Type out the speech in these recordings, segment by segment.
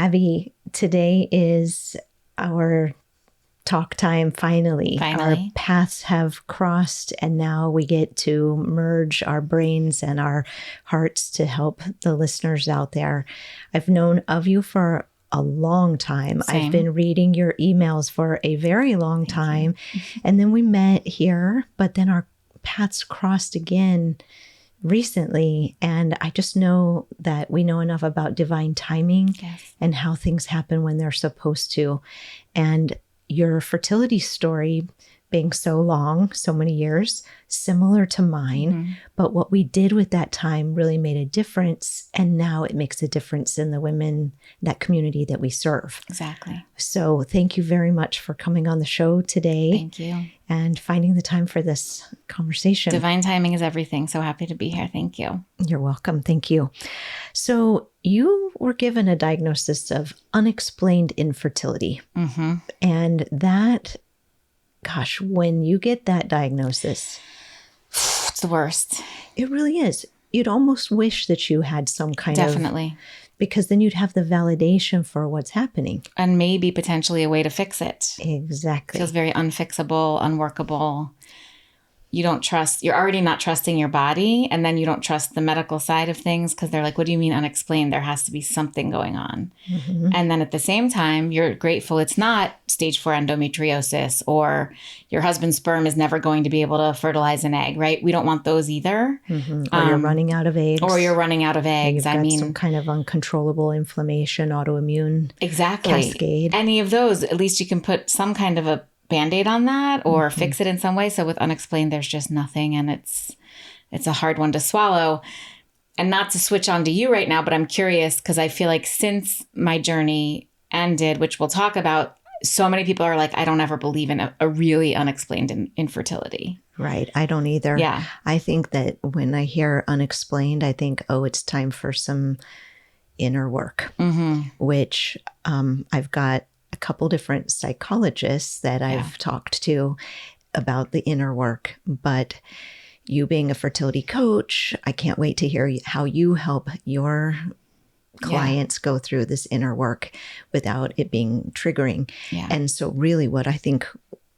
Abby, today is our talk time. Finally, our paths have crossed, and now we get to merge our brains and our hearts to help the listeners out there. I've known of you for a long time. Same. I've been reading your emails for a very long time. And then we met here, but then our paths crossed again recently. And I just know that we know enough about divine timing and how things happen when they're supposed to. And your fertility story being so long, so many years, similar to mine. But what we did with that time really made a difference. And now it makes a difference in the women, that community that we serve. Exactly. So thank you very much for coming on the show today. Thank you. And finding the time for this conversation. Divine timing is everything. So happy to be here. Thank you. You're welcome. Thank you. So you were given a diagnosis of unexplained infertility. And that, gosh, when you get that diagnosis, it's the worst. It really is. You'd almost wish that you had some kind of... Definitely. Because then you'd have the validation for what's happening. And maybe potentially a way to fix it. Exactly. Feels very unfixable, unworkable. You don't trust, you're already not trusting your body. And then you don't trust the medical side of things because they're like, what do you mean unexplained? There has to be something going on. And then at the same time, you're grateful it's not stage 4 endometriosis or your husband's sperm is never going to be able to fertilize an egg, right? We don't want those either. Or you're running out of eggs. You've got some kind of uncontrollable inflammation, autoimmune cascade. Any of those, at least you can put some kind of a Band-Aid on that or fix it in some way. So with unexplained, there's just nothing. And it's a hard one to swallow. And not to switch on to you right now, but I'm curious because I feel like since my journey ended, which we'll talk about, so many people are like, I don't ever believe in a really unexplained infertility. Right. I don't either. Yeah. I think that when I hear unexplained, I think, oh, it's time for some inner work, which I've got a couple different psychologists that I've talked to about the inner work. But you being a fertility coach, I can't wait to hear how you help your clients go through this inner work without it being triggering. And so really what I think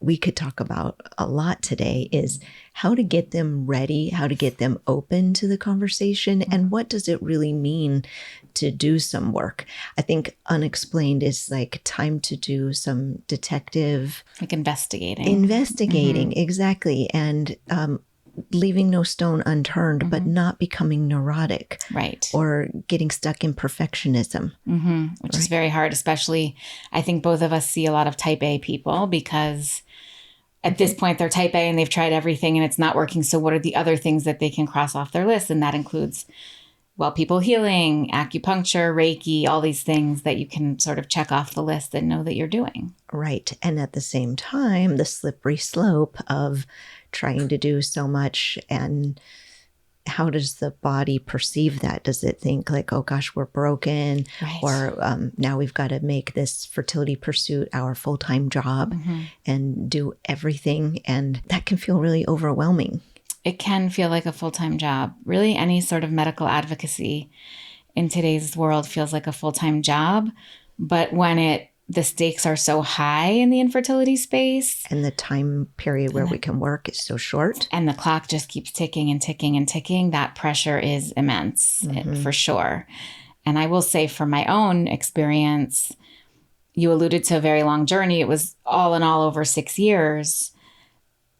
we could talk about a lot today is how to get them ready, how to get them open to the conversation, and what does it really mean to do some work. I think unexplained is like time to do some detective... Like investigating. Exactly. And leaving no stone unturned, but not becoming neurotic. Right. Or getting stuck in perfectionism. Which is very hard, especially I think both of us see a lot of type A people because at this point they're type A and they've tried everything and it's not working. So what are the other things that they can cross off their list? And that includes, well, people healing, acupuncture, Reiki, all these things that you can sort of check off the list and know that you're doing. Right. And at the same time, the slippery slope of trying to do so much, and how does the body perceive that? Does it think like, oh gosh, we're broken, or now we've got to make this fertility pursuit our full-time job and do everything? And that can feel really overwhelming. It can feel like a full-time job. Really, any sort of medical advocacy in today's world feels like a full-time job. But when the stakes are so high in the infertility space. And the time period where we can work is so short. And the clock just keeps ticking and ticking and ticking. That pressure is immense, for sure. And I will say from my own experience, you alluded to a very long journey. It was all in all over 6 years.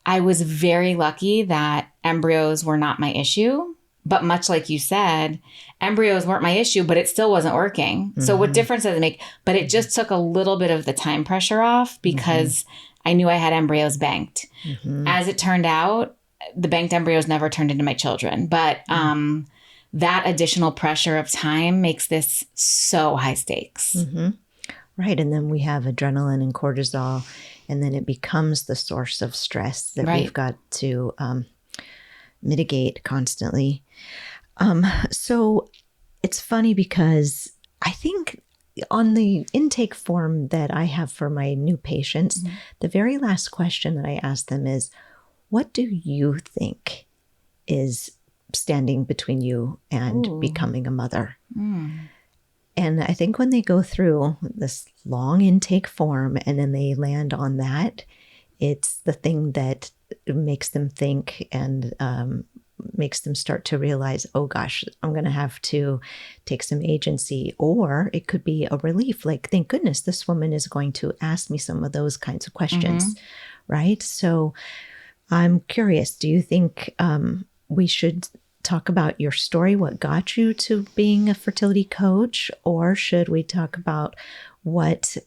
I was very lucky that embryos were not my issue. But much like you said, embryos weren't my issue, but it still wasn't working. So what difference does it make? But it just took a little bit of the time pressure off because I knew I had embryos banked. As it turned out, the banked embryos never turned into my children. But that additional pressure of time makes this so high stakes. Right. And then we have adrenaline and cortisol, and then it becomes the source of stress that we've got to mitigate constantly. So it's funny because I think on the intake form that I have for my new patients, the very last question that I ask them is, what do you think is standing between you and becoming a mother? And I think when they go through this long intake form and then they land on that, it's the thing that makes them think and makes them start to realize, oh gosh, I'm going to have to take some agency. Or it could be a relief. Like, thank goodness this woman is going to ask me some of those kinds of questions, right? So I'm curious, do you think we should talk about your story, what got you to being a fertility coach, or should we talk about what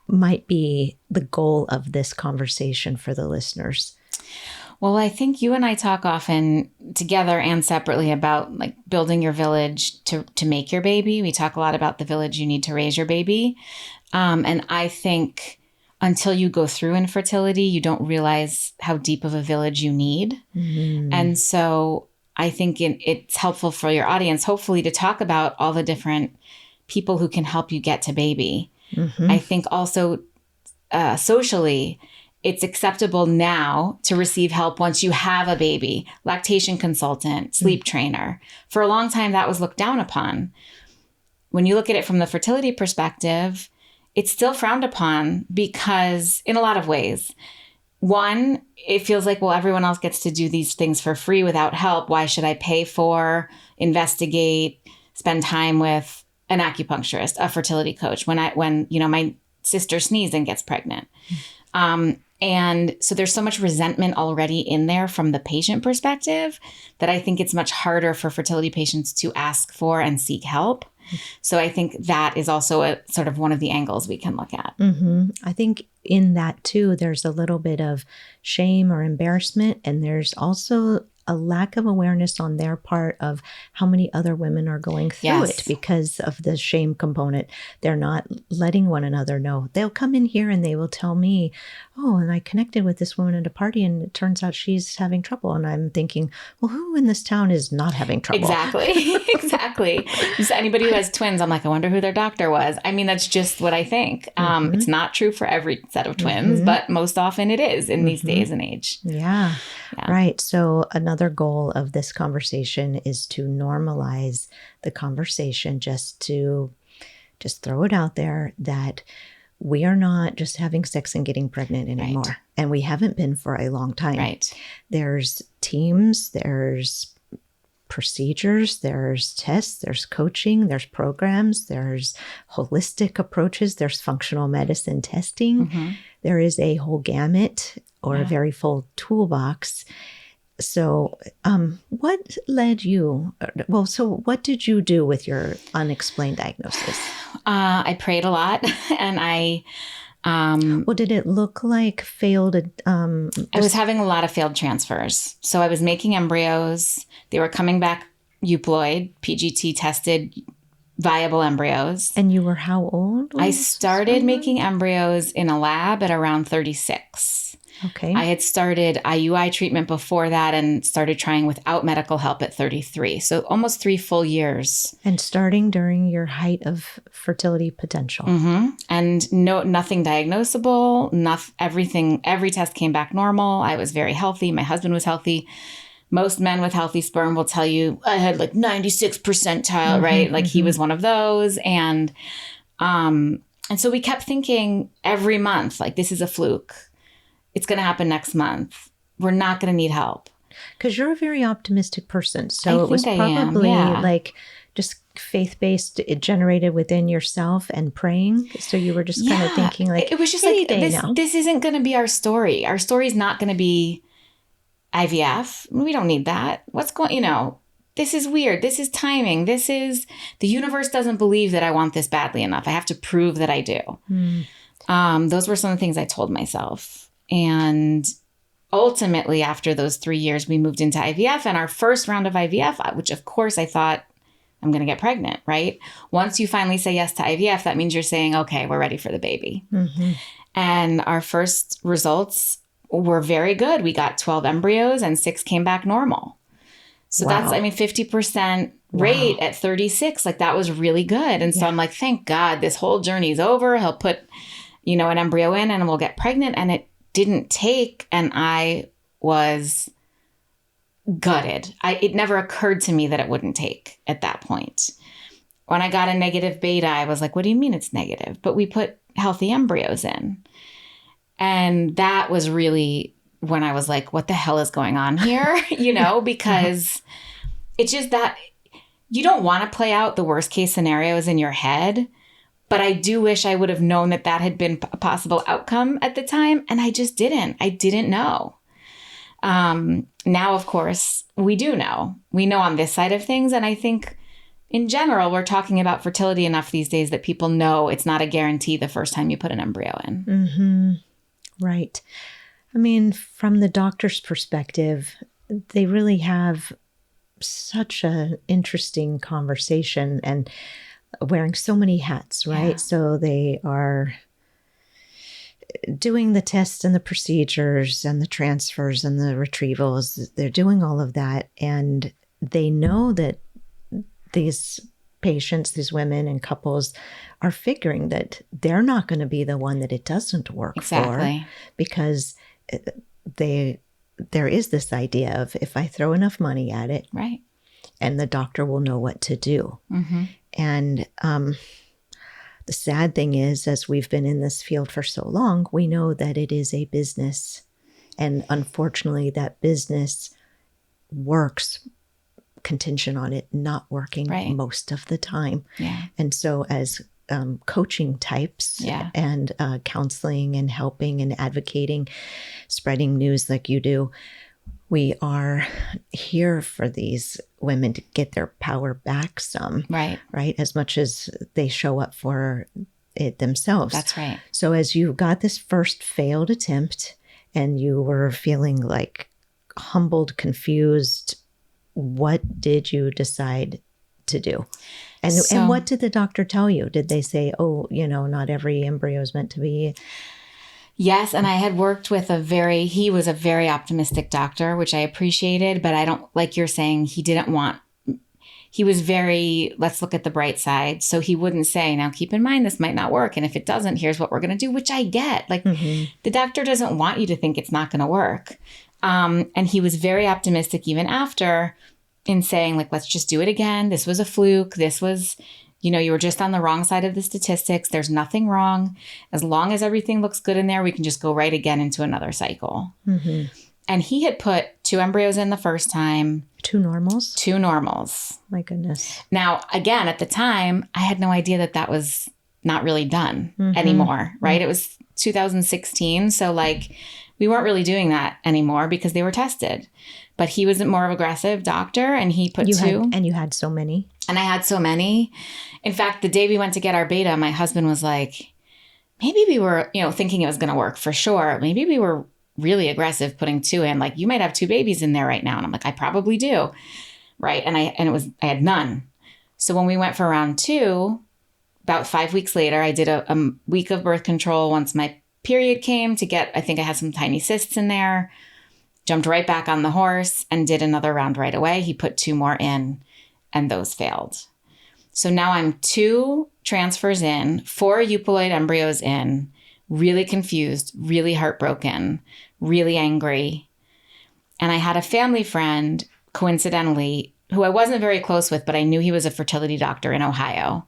might be the goal of this conversation for the listeners? Well, I think you and I talk often together and separately about like building your village to make your baby. We talk a lot about the village you need to raise your baby. And I think until you go through infertility, you don't realize how deep of a village you need. And so I think it's helpful for your audience, hopefully, to talk about all the different people who can help you get to baby. I think also socially, it's acceptable now to receive help once you have a baby, lactation consultant, sleep trainer. For a long time, that was looked down upon. When you look at it from the fertility perspective, it's still frowned upon because in a lot of ways. One, it feels like, well, everyone else gets to do these things for free without help. Why should I pay for, investigate, spend time with an acupuncturist, a fertility coach when my sister sneezes and gets pregnant? And so there's so much resentment already in there from the patient perspective that I think it's much harder for fertility patients to ask for and seek help. So I think that is also a sort of one of the angles we can look at. I think in that too, there's a little bit of shame or embarrassment. And there's also a lack of awareness on their part of how many other women are going through it because of the shame component. They're not letting one another know. They'll come in here and they will tell me, oh, and I connected with this woman at a party and it turns out she's having trouble. And I'm thinking, well, who in this town is not having trouble? Exactly. Just anybody who has twins, I'm like, I wonder who their doctor was. I mean, that's just what I think. It's not true for every set of twins, but most often it is in these days and age. Yeah. Right. So another goal of this conversation is to normalize the conversation, just throw it out there that we are not just having sex and getting pregnant anymore. Right. And we haven't been for a long time. Right. There's teams, there's procedures, there's tests, there's coaching, there's programs, there's holistic approaches, there's functional medicine testing. There is a whole gamut or a very full toolbox. So what led you? So what did you do with your unexplained diagnosis? I prayed a lot and I... did it look like failed? I was having a lot of failed transfers. So I was making embryos. They were coming back euploid, PGT tested viable embryos. And you were how old? I started making embryos in a lab at around 36. Okay. I had started IUI treatment before that and started trying without medical help at 33. So almost 3 full years. And starting during your height of fertility potential. And nothing diagnosable, every test came back normal. I was very healthy. My husband was healthy. Most men with healthy sperm will tell you I had like 96 percentile, right? Like he was one of those. And so we kept thinking every month, like, this is a fluke. It's going to happen next month. We're not going to need help. Because you're a very optimistic person. So it was probably like just faith-based, it generated within yourself and praying. So you were just kind of thinking like, it was just like, this isn't going to be our story. Our story is not going to be IVF. We don't need that. This is weird. This is timing. The universe doesn't believe that I want this badly enough. I have to prove that I do. Those were some of the things I told myself. And ultimately, after those 3 years, we moved into IVF. And our first round of IVF, which of course I thought, I'm going to get pregnant, right? Once you finally say yes to IVF, that means you're saying, okay, we're ready for the baby. And our first results were very good. We got 12 embryos and 6 came back normal. So that's, 50% rate at 36. Like, that was really good. And so I'm like, thank God this whole journey's over. He'll put, an embryo in and we'll get pregnant. And it didn't take. And I was gutted. It never occurred to me that it wouldn't take at that point. when I got a negative beta, I was like, what do you mean it's negative? But we put healthy embryos in. And that was really when I was like, what the hell is going on here? Because it's just that you don't want to play out the worst case scenarios in your head. But I do wish I would have known that had been a possible outcome at the time. And I just didn't. I didn't know. Now, of course, we do know. We know on this side of things. And I think in general, we're talking about fertility enough these days that people know it's not a guarantee the first time you put an embryo in. Mm-hmm. Right. I mean, from the doctor's perspective, they really have such an interesting conversation and wearing so many hats, right? Yeah. So they are doing the tests and the procedures and the transfers and the retrievals. They're doing all of that. And they know that these patients, these women and couples are figuring that they're not going to be the one that it doesn't work for, because there is this idea of, if I throw enough money at it, right, and the doctor will know what to do. Mm-hmm. And the sad thing is, as we've been in this field for so long, we know that it is a business. And unfortunately, that business works contingent on it not working most of the time. Yeah. And so as coaching types and counseling and helping and advocating, spreading news like you do, we are here for these women to get their power back some. Right. Right. As much as they show up for it themselves. That's right. So as you got this first failed attempt and you were feeling like humbled, confused, what did you decide to do? And what did the doctor tell you? Did they say, oh, not every embryo is meant to be? Yes. And I had worked with he was a very optimistic doctor, which I appreciated, but I don't, like you're saying, he was very, let's look at the bright side. So he wouldn't say, now keep in mind, this might not work. And if it doesn't, here's what we're going to do, which I get. Like the doctor doesn't want you to think it's not going to work. And he was very optimistic even after, in saying, like, let's just do it again. This was a fluke. This was, you were just on the wrong side of the statistics. There's nothing wrong. As long as everything looks good in there, we can just go right again into another cycle. Mm-hmm. And he had put 2 embryos in the first time. 2 normals? 2 normals. My goodness. Now, again, at the time, I had no idea that was not really done anymore, right? Mm-hmm. It was 2016. So we weren't really doing that anymore because they were tested. But he was a more aggressive doctor, and he put 2. And you had so many. And I had so many. In fact, the day we went to get our beta, my husband was like, maybe we were, thinking it was going to work for sure. Maybe we were really aggressive putting 2 in. Like, you might have 2 babies in there right now. And I'm like, I probably do. Right. And I had none. So when we went for round 2, about 5 weeks later, I did a week of birth control once my period came I think I had some tiny cysts in there. Jumped right back on the horse and did another round right away. He put 2 more in, and those failed. So now I'm 2 transfers in, 4 euploid embryos in, really confused, really heartbroken, really angry. And I had a family friend, coincidentally, who I wasn't very close with, but I knew he was a fertility doctor in Ohio.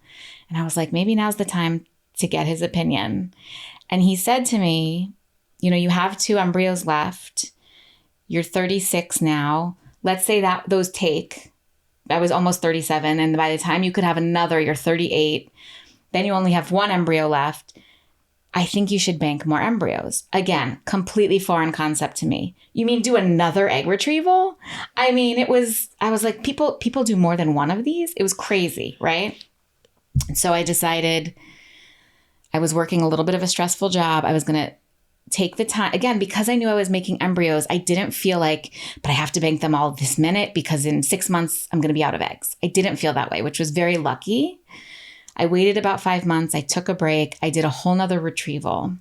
And I was like, maybe now's the time to get his opinion. And he said to me, you have 2 embryos left. You're 36 now. Let's say that those I was almost 37. And by the time you could have another, you're 38. Then you only have 1 embryo left. I think you should bank more embryos. Again, completely foreign concept to me. You mean do another egg retrieval? I mean, I was like, people do more than 1 of these. It was crazy, right? And so I decided, I was working a little bit of a stressful job. I was going to take the time, again, because I knew I was making embryos, I didn't feel like, but I have to bank them all this minute because in 6 months, I'm going to be out of eggs. I didn't feel that way, which was very lucky. I waited about 5 months. I took a break. I did a whole nother retrieval.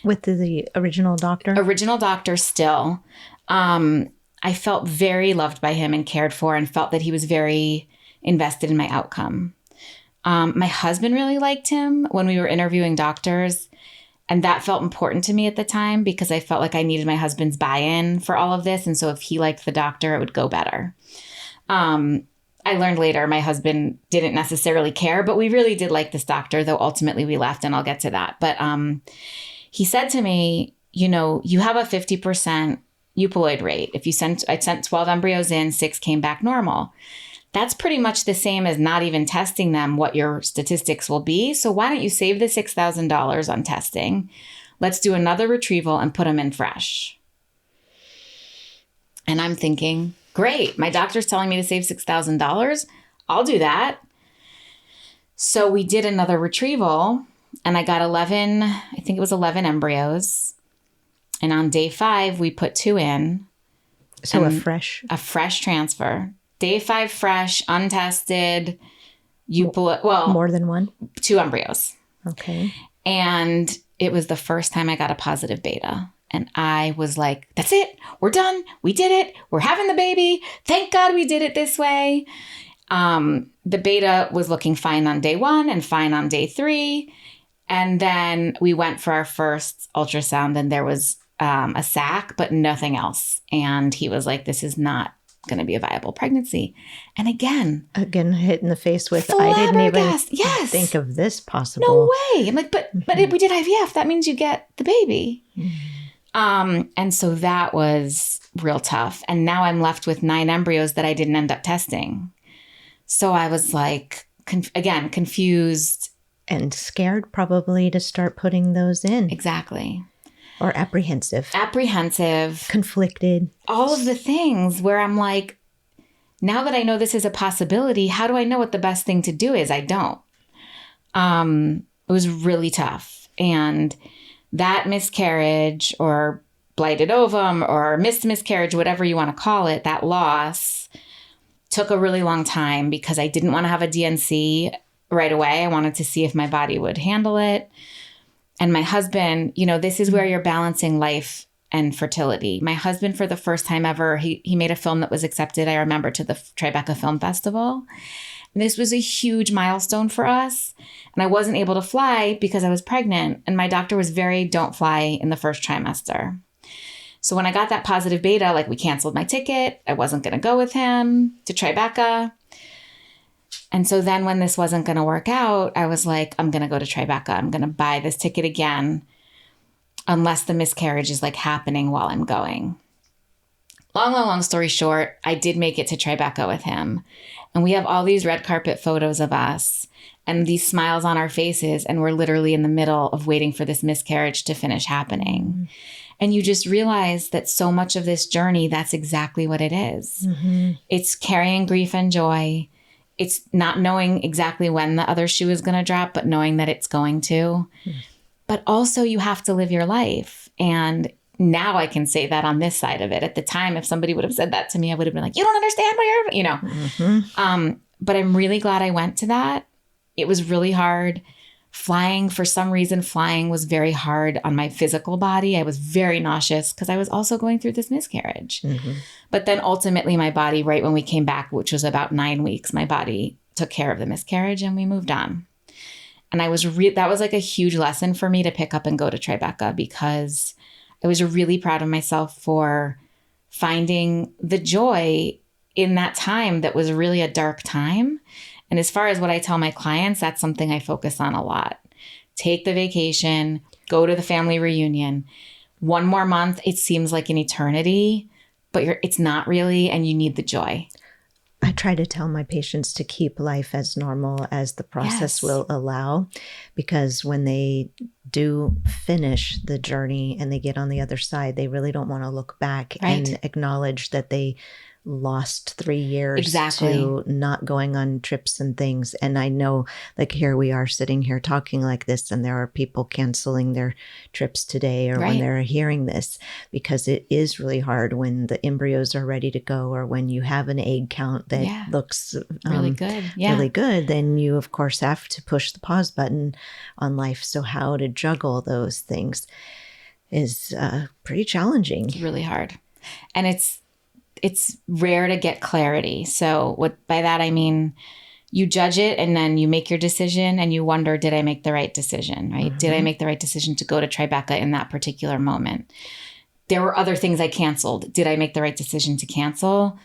With the original doctor? Original doctor still. I felt very loved by him and cared for, and felt that he was very invested in my outcome. My husband really liked him when we were interviewing doctors. And that felt important to me at the time because I felt like I needed my husband's buy-in for all of this. And so if he liked the doctor, it would go better. I learned later my husband didn't necessarily care, but we really did like this doctor, though ultimately we left, and I'll get to that. But he said to me, you have a 50% euploid rate. I sent 12 embryos in, 6 came back normal. That's pretty much the same as not even testing them, what your statistics will be. So why don't you save the $6,000 on testing? Let's do another retrieval and put them in fresh. And I'm thinking, great, my doctor's telling me to save $6,000. I'll do that. So we did another retrieval and I got 11 embryos. And on day 5, we put 2 in. So a fresh transfer. Day 5, fresh, untested. More than one? 2 embryos. Okay. And it was the first time I got a positive beta. And I was like, that's it. We're done. We did it. We're having the baby. Thank God we did it this way. The beta was looking fine on day 1 and fine on day 3. And then we went for our first ultrasound and there was a sac, but nothing else. And he was like, this is not going to be a viable pregnancy. And again hit in the face with, I didn't even think of this possible. No way. I'm like, but if we did IVF, that means you get the baby. And so that was real tough. And now I'm left with 9 embryos that I didn't end up testing. So I was like, confused. And scared probably to start putting those in. Exactly. Or apprehensive. Conflicted. All of the things where I'm like, now that I know this is a possibility, how do I know what the best thing to do is? I don't. It was really tough. And that miscarriage or blighted ovum or missed miscarriage, whatever you want to call it, that loss took a really long time because I didn't want to have a DNC right away. I wanted to see if my body would handle it. And my husband, this is where you're balancing life and fertility. My husband, for the first time ever, he made a film that was accepted, I remember, to the Tribeca Film Festival. And this was a huge milestone for us. And I wasn't able to fly because I was pregnant. And my doctor was don't fly in the first trimester. So when I got that positive beta, we canceled my ticket. I wasn't going to go with him to Tribeca. And so then when this wasn't going to work out, I was like, I'm going to go to Tribeca. I'm going to buy this ticket again, unless the miscarriage is happening while I'm going. Long story short, I did make it to Tribeca with him. And we have all these red carpet photos of us and these smiles on our faces. And we're literally in the middle of waiting for this miscarriage to finish happening. Mm-hmm. And you just realize that so much of this journey, that's exactly what it is. Mm-hmm. It's carrying grief and joy. It's not knowing exactly when the other shoe is going to drop, but knowing that it's going to. Mm. But also you have to live your life. And now I can say that on this side of it. At the time, if somebody would have said that to me, I would have been like, you don't understand what you're, Mm-hmm. But I'm really glad I went to that. It was really hard. For some reason, flying was very hard on my physical body. I was very nauseous because I was also going through this miscarriage. Mm-hmm. But then ultimately my body, right when we came back, which was about 9 weeks, my body took care of the miscarriage and we moved on. And that was a huge lesson for me to pick up and go to Tribeca, because I was really proud of myself for finding the joy in that time that was really a dark time. And as far as what I tell my clients, that's something I focus on a lot. Take the vacation, go to the family reunion. 1 more month, it seems like an eternity, but it's not really, and you need the joy. I try to tell my patients to keep life as normal as the process will allow, because when they do finish the journey and they get on the other side, they really don't want to look back and acknowledge that they lost 3 years to not going on trips and things. And I know, here we are sitting here talking like this, and there are people canceling their trips today or when they're hearing this, because it is really hard when the embryos are ready to go, or when you have an egg count that looks really good. Really good, then you of course have to push the pause button on life. So how to juggle those things is pretty challenging. It's really hard. And it's rare to get clarity. So by that, I mean, you judge it and then you make your decision and you wonder, did I make the right decision, right? Mm-hmm. Did I make the right decision to go to Tribeca in that particular moment? There were other things I canceled. Did I make the right decision to cancel?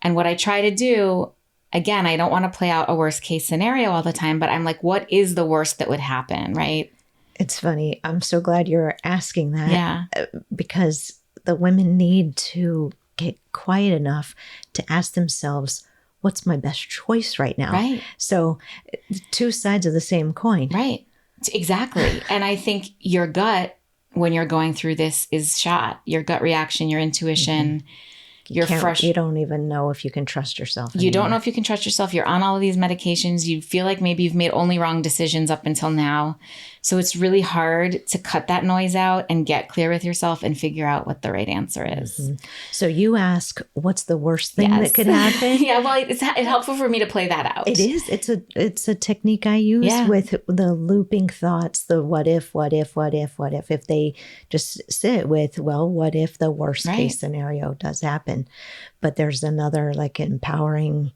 And what I try to do, again, I don't want to play out a worst case scenario all the time, but I'm like, what is the worst that would happen? Right. It's funny. I'm so glad you're asking that. Yeah. Because the women need to get quiet enough to ask themselves, what's my best choice right now? Right. So two sides of the same coin. Right. Exactly. And I think your gut, when you're going through this, is shot. Your gut reaction, your intuition, You don't even know if you can trust yourself anymore. You don't know if you can trust yourself. You're on all of these medications. You feel like maybe you've made only wrong decisions up until now. So it's really hard to cut that noise out and get clear with yourself and figure out what the right answer is. Mm-hmm. So you ask, what's the worst thing that could happen? Yeah, well, it's helpful for me to play that out. It is. It's a technique I use with the looping thoughts, the what if. If they just sit with, well, what if the worst case scenario does happen? But there's another like empowering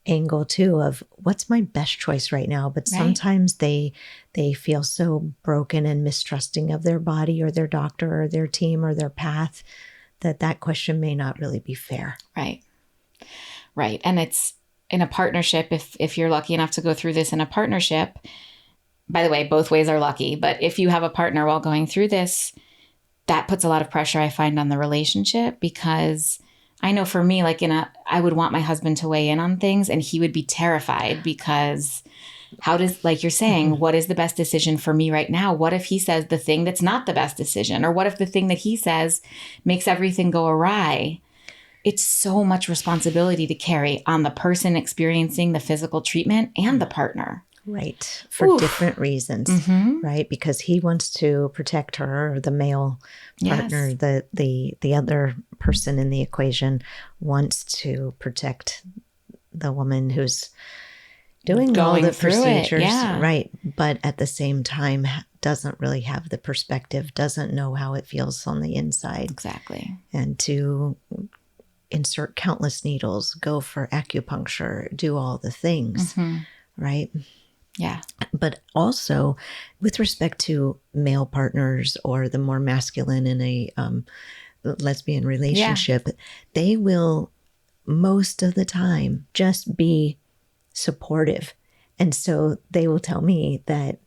angle too of what's my best choice right now. But sometimes they feel so broken and mistrusting of their body or their doctor or their team or their path that question may not really be fair. Right. Right. And it's in a partnership. If you're lucky enough to go through this in a partnership, by the way, both ways are lucky. But if you have a partner while going through this, that puts a lot of pressure, I find, on the relationship, because I know for me, like I would want my husband to weigh in on things and he would be terrified because like you're saying, what is the best decision for me right now? What if he says the thing that's not the best decision? Or what if the thing that he says makes everything go awry? It's so much responsibility to carry on the person experiencing the physical treatment and the partner. Right. For different reasons, right? Because he wants to protect her, or the male partner, the other person in the equation wants to protect the woman who's doing all the procedures, right? But at the same time, doesn't really have the perspective, doesn't know how it feels on the inside. Exactly. And to insert countless needles, go for acupuncture, do all the things, right? Yeah. But also with respect to male partners or the more masculine in a lesbian relationship, they will most of the time just be supportive. And so they will tell me that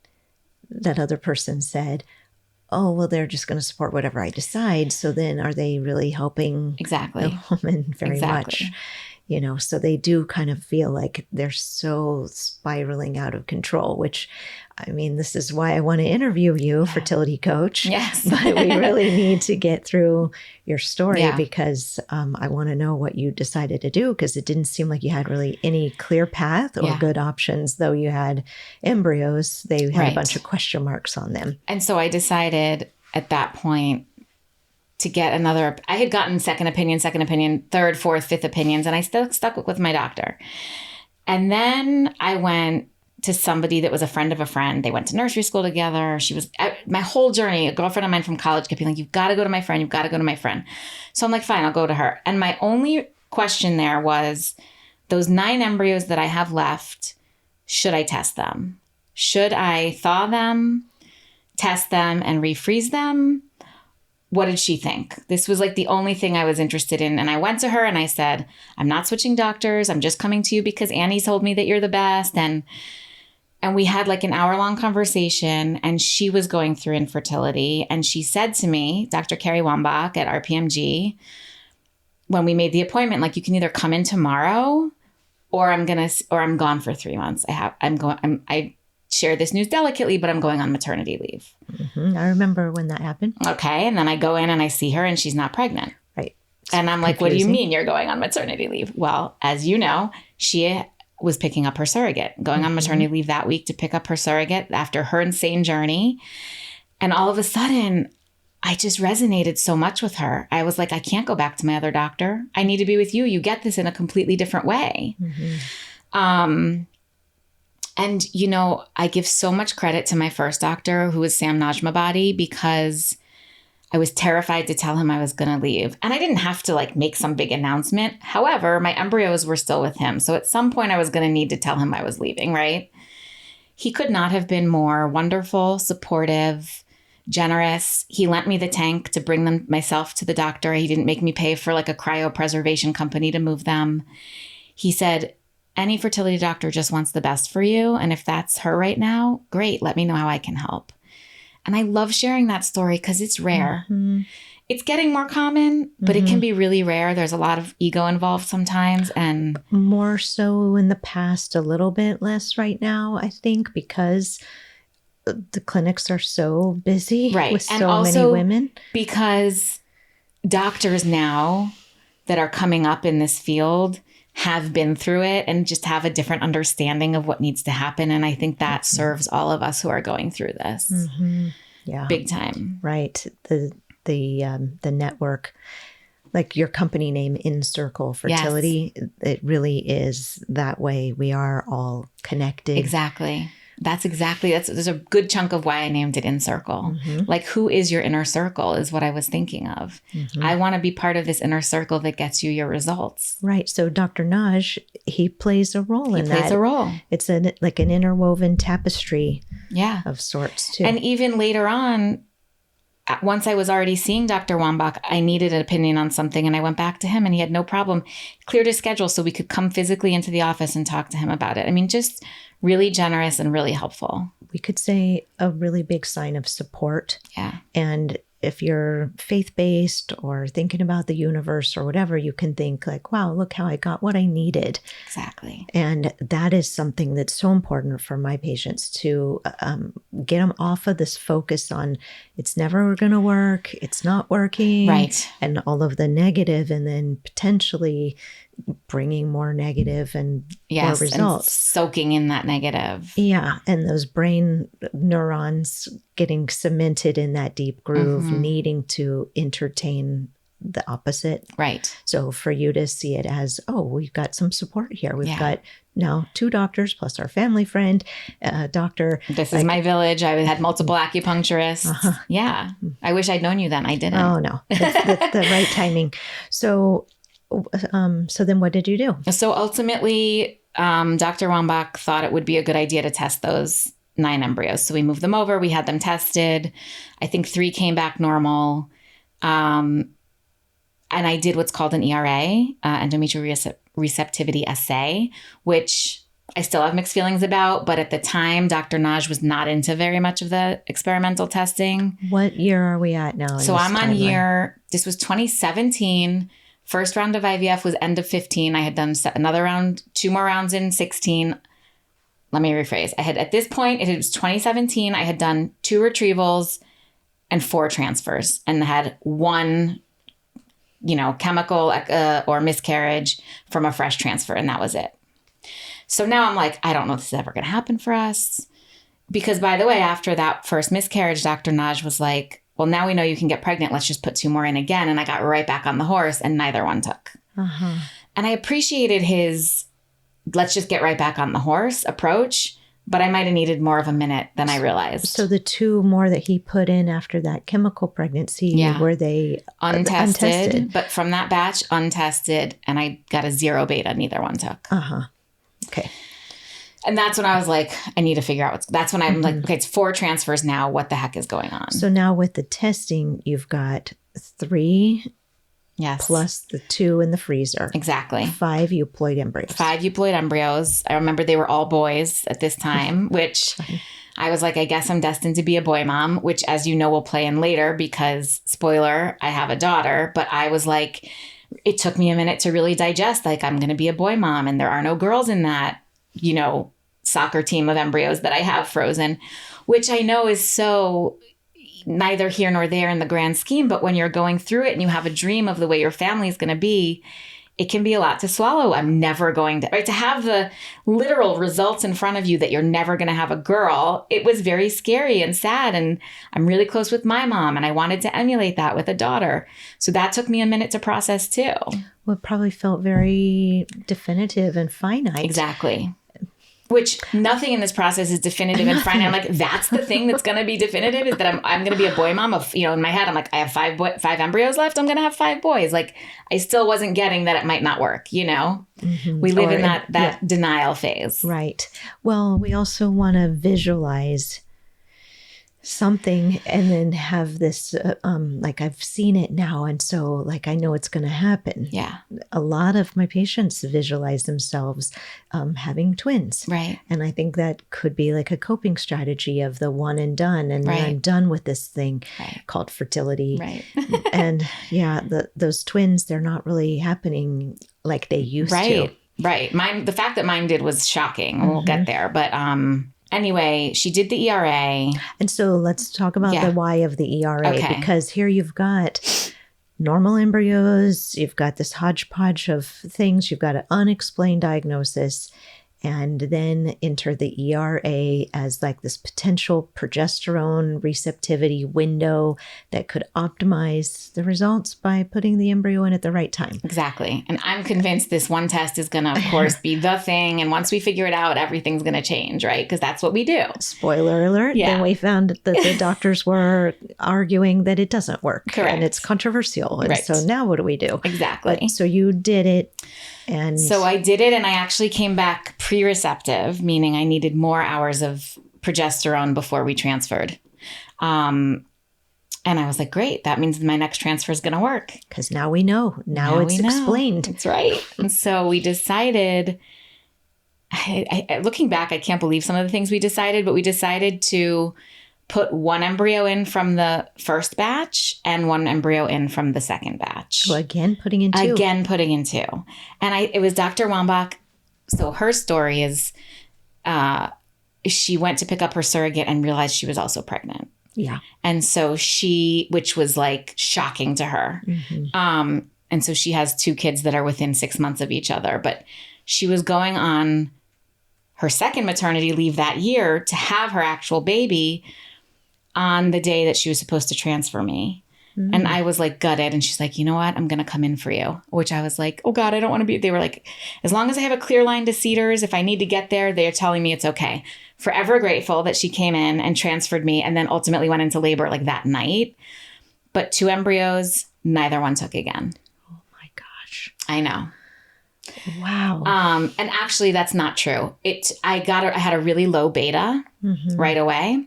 other person said, oh, well, they're just going to support whatever I decide. So then are they really helping the woman very much? You know, so they do kind of feel like they're so spiraling out of control, which, I mean, this is why I want to interview you, fertility coach. Yes. But we really need to get through your story because I want to know what you decided to do, because it didn't seem like you had really any clear path or good options, though you had embryos. They had a bunch of question marks on them. And so I decided at that point to get another. I had gotten second opinion, third, fourth, fifth opinions, and I still stuck with my doctor. And then I went to somebody that was a friend of a friend. They went to nursery school together. My whole journey, a girlfriend of mine from college kept being like, you've got to go to my friend. You've got to go to my friend. So I'm like, fine, I'll go to her. And my only question there was, those 9 embryos that I have left, should I test them? Should I thaw them, test them, and refreeze them? What did she think? This was like the only thing I was interested in. And I went to her and I said, I'm not switching doctors. I'm just coming to you because Annie told me that you're the best. And we had like an hour-long conversation, and she was going through infertility. And she said to me, Dr. Carrie Wambach at RPMG, when we made the appointment, like, you can either come in tomorrow or I'm gone for 3 months. I share this news delicately, but I'm going on maternity leave. I remember when that happened. Okay. And then I go in and I see her and she's not pregnant. Right. And I'm like, what do you mean you're going on maternity leave? Well, as you know, she was picking up her surrogate, going on maternity leave that week to pick up her surrogate after her insane journey. And all of a sudden, I just resonated so much with her. I was like, I can't go back to my other doctor. I need to be with you. You get this in a completely different way. And, you know, I give so much credit to my first doctor, who was Sam Najmabadi, because I was terrified to tell him I was going to leave. And I didn't have to like make some big announcement. However, my embryos were still with him. So at some point I was going to need to tell him I was leaving, right? He could not have been more wonderful, supportive, generous. He lent me the tank to bring them myself to the doctor. He didn't make me pay for like a cryopreservation company to move them. He said, any fertility doctor just wants the best for you. And if that's her right now, great. Let me know how I can help. And I love sharing that story because it's rare. Mm-hmm. It's getting more common, but it can be really rare. There's a lot of ego involved sometimes. And more so in the past, a little bit less right now, I think, because the clinics are so busy with so many women. Because doctors now that are coming up in this field have been through it and just have a different understanding of what needs to happen. And I think that serves all of us who are going through this. Mm-hmm. Yeah. Big time. Right. The network, like your company name, In Circle Fertility, it really is that way. We are all connected. Exactly. There's a good chunk of why I named it In Circle. Mm-hmm. Like, who is your inner circle is what I was thinking of. Mm-hmm. I want to be part of this inner circle that gets you your results. Right. So Dr. Naj, he plays a role in that. He plays a role. It's like an interwoven tapestry of sorts too. And even later on, once I was already seeing Dr. Wambach, I needed an opinion on something and I went back to him and he had no problem. Cleared his schedule so we could come physically into the office and talk to him about it. I mean, just really generous and really helpful. We could say a really big sign of support. Yeah. And if you're faith-based or thinking about the universe or whatever, you can think like, wow, look how I got what I needed. Exactly. And that is something that's so important for my patients to get them off of this focus on it's never going to work, it's not working. Right. And all of the negative, and then potentially bringing more negative and more results. And soaking in that negative. Yeah. And those brain neurons getting cemented in that deep groove, needing to entertain the opposite. Right. So for you to see it as, oh, we've got some support here. We've got now 2 doctors plus our family friend, doctor. This is my village. I had multiple acupuncturists. Yeah. I wish I'd known you then. I didn't. Oh, no. That's the right timing. So then what did you do? So ultimately, Dr. Wambach thought it would be a good idea to test those 9 embryos. So we moved them over. We had them tested. I think 3 came back normal. And I did what's called an ERA, endometrial receptivity assay, which I still have mixed feelings about. But at the time, Dr. Naj was not into very much of the experimental testing. What year are we at now? So I'm on this was 2017. First round of IVF was end of 15. I had done another round, 2 more rounds in 16. Let me rephrase. At this point, it was 2017. I had done 2 retrievals and 4 transfers and had 1, chemical or miscarriage from a fresh transfer. And that was it. So now I'm like, I don't know if this is ever going to happen for us. Because by the way, after that first miscarriage, Dr. Naj was like, well, now we know you can get pregnant. Let's just put 2 more in again. And I got right back on the horse and neither one took. And I appreciated his, let's just get right back on the horse approach. But I might have needed more of a minute than I realized. So the 2 more that he put in after that chemical pregnancy, were they untested? But from that batch, untested. And I got a 0 beta. Neither one took. Okay. And that's when I was like, I need to figure out that's when I'm like, okay, it's 4 transfers now. What the heck is going on? So now with the testing, you've got 3 plus the 2 in the freezer. Exactly. 5 euploid embryos. 5 euploid embryos. I remember they were all boys at this time, which I was like, I guess I'm destined to be a boy mom, which as you know, will play in later because spoiler, I have a daughter, but I was like, it took me a minute to really digest. Like I'm going to be a boy mom and there are no girls in that, soccer team of embryos that I have frozen, which I know is so neither here nor there in the grand scheme. But when you're going through it and you have a dream of the way your family is going to be, it can be a lot to swallow. I'm never going to have the literal results in front of you that you're never going to have a girl. It was very scary and sad. And I'm really close with my mom and I wanted to emulate that with a daughter. So that took me a minute to process too. Well, it probably felt very definitive and finite. Exactly. Which nothing in this process is definitive and finite. I'm like, that's the thing that's going to be definitive is that I'm going to be a boy mom of, in my head, I'm like, I have 5 embryos left. I'm going to have 5 boys. Like I still wasn't getting that it might not work, We live in that denial phase. Right. Well, we also want to visualize something and then have this, like I've seen it now. And so like, I know it's going to happen. Yeah. A lot of my patients visualize themselves having twins. Right. And I think that could be like a coping strategy of the one and done. And Right. I'm done with this thing Right. called fertility. Right. And yeah, those twins, they're not really happening like they used to. Right. The fact that mine did was shocking. We'll get there. But anyway, she did the ERA. And so let's talk about the why of the ERA, because here you've got normal embryos, you've got this hodgepodge of things, you've got an unexplained diagnosis, and then enter the ERA as like this potential progesterone receptivity window that could optimize the results by putting the embryo in at the right time. Exactly. And I'm convinced this one test is going to, of course, be the thing. And once we figure it out, everything's going to change, right? Because that's what we do. Spoiler alert. Yeah. Then we found that the doctors were arguing that it doesn't work. Correct. And it's controversial. And Right. so now what do we do? Exactly. But, so you did it. And so I did it, and I actually came back pre-receptive, meaning I needed more hours of progesterone before we transferred. And I was like, great, that means my next transfer is going to work. Because now we know. Now it's explained. That's right. And so we decided, looking back, I can't believe some of the things we decided, but we decided to put one embryo in from the first batch and one embryo in from the second batch. So again, putting in two. And it was Dr. Wambach. So her story is she went to pick up her surrogate and realized she was also pregnant. Yeah. And so which was like shocking to her. Mm-hmm. And so she has 2 kids that are within 6 months of each other. But she was going on her second maternity leave that year to have her actual baby on the day that she was supposed to transfer me. Mm. And I was like gutted. And she's like, you know what? I'm going to come in for you. Which I was like, oh God, I don't want to be. They were like, as long as I have a clear line to Cedars, if I need to get there, they're telling me it's okay. Forever grateful that she came in and transferred me and then ultimately went into labor like that night. But 2 embryos, neither one took again. Oh my gosh. I know. Wow. And actually that's not true. I had a really low beta right away.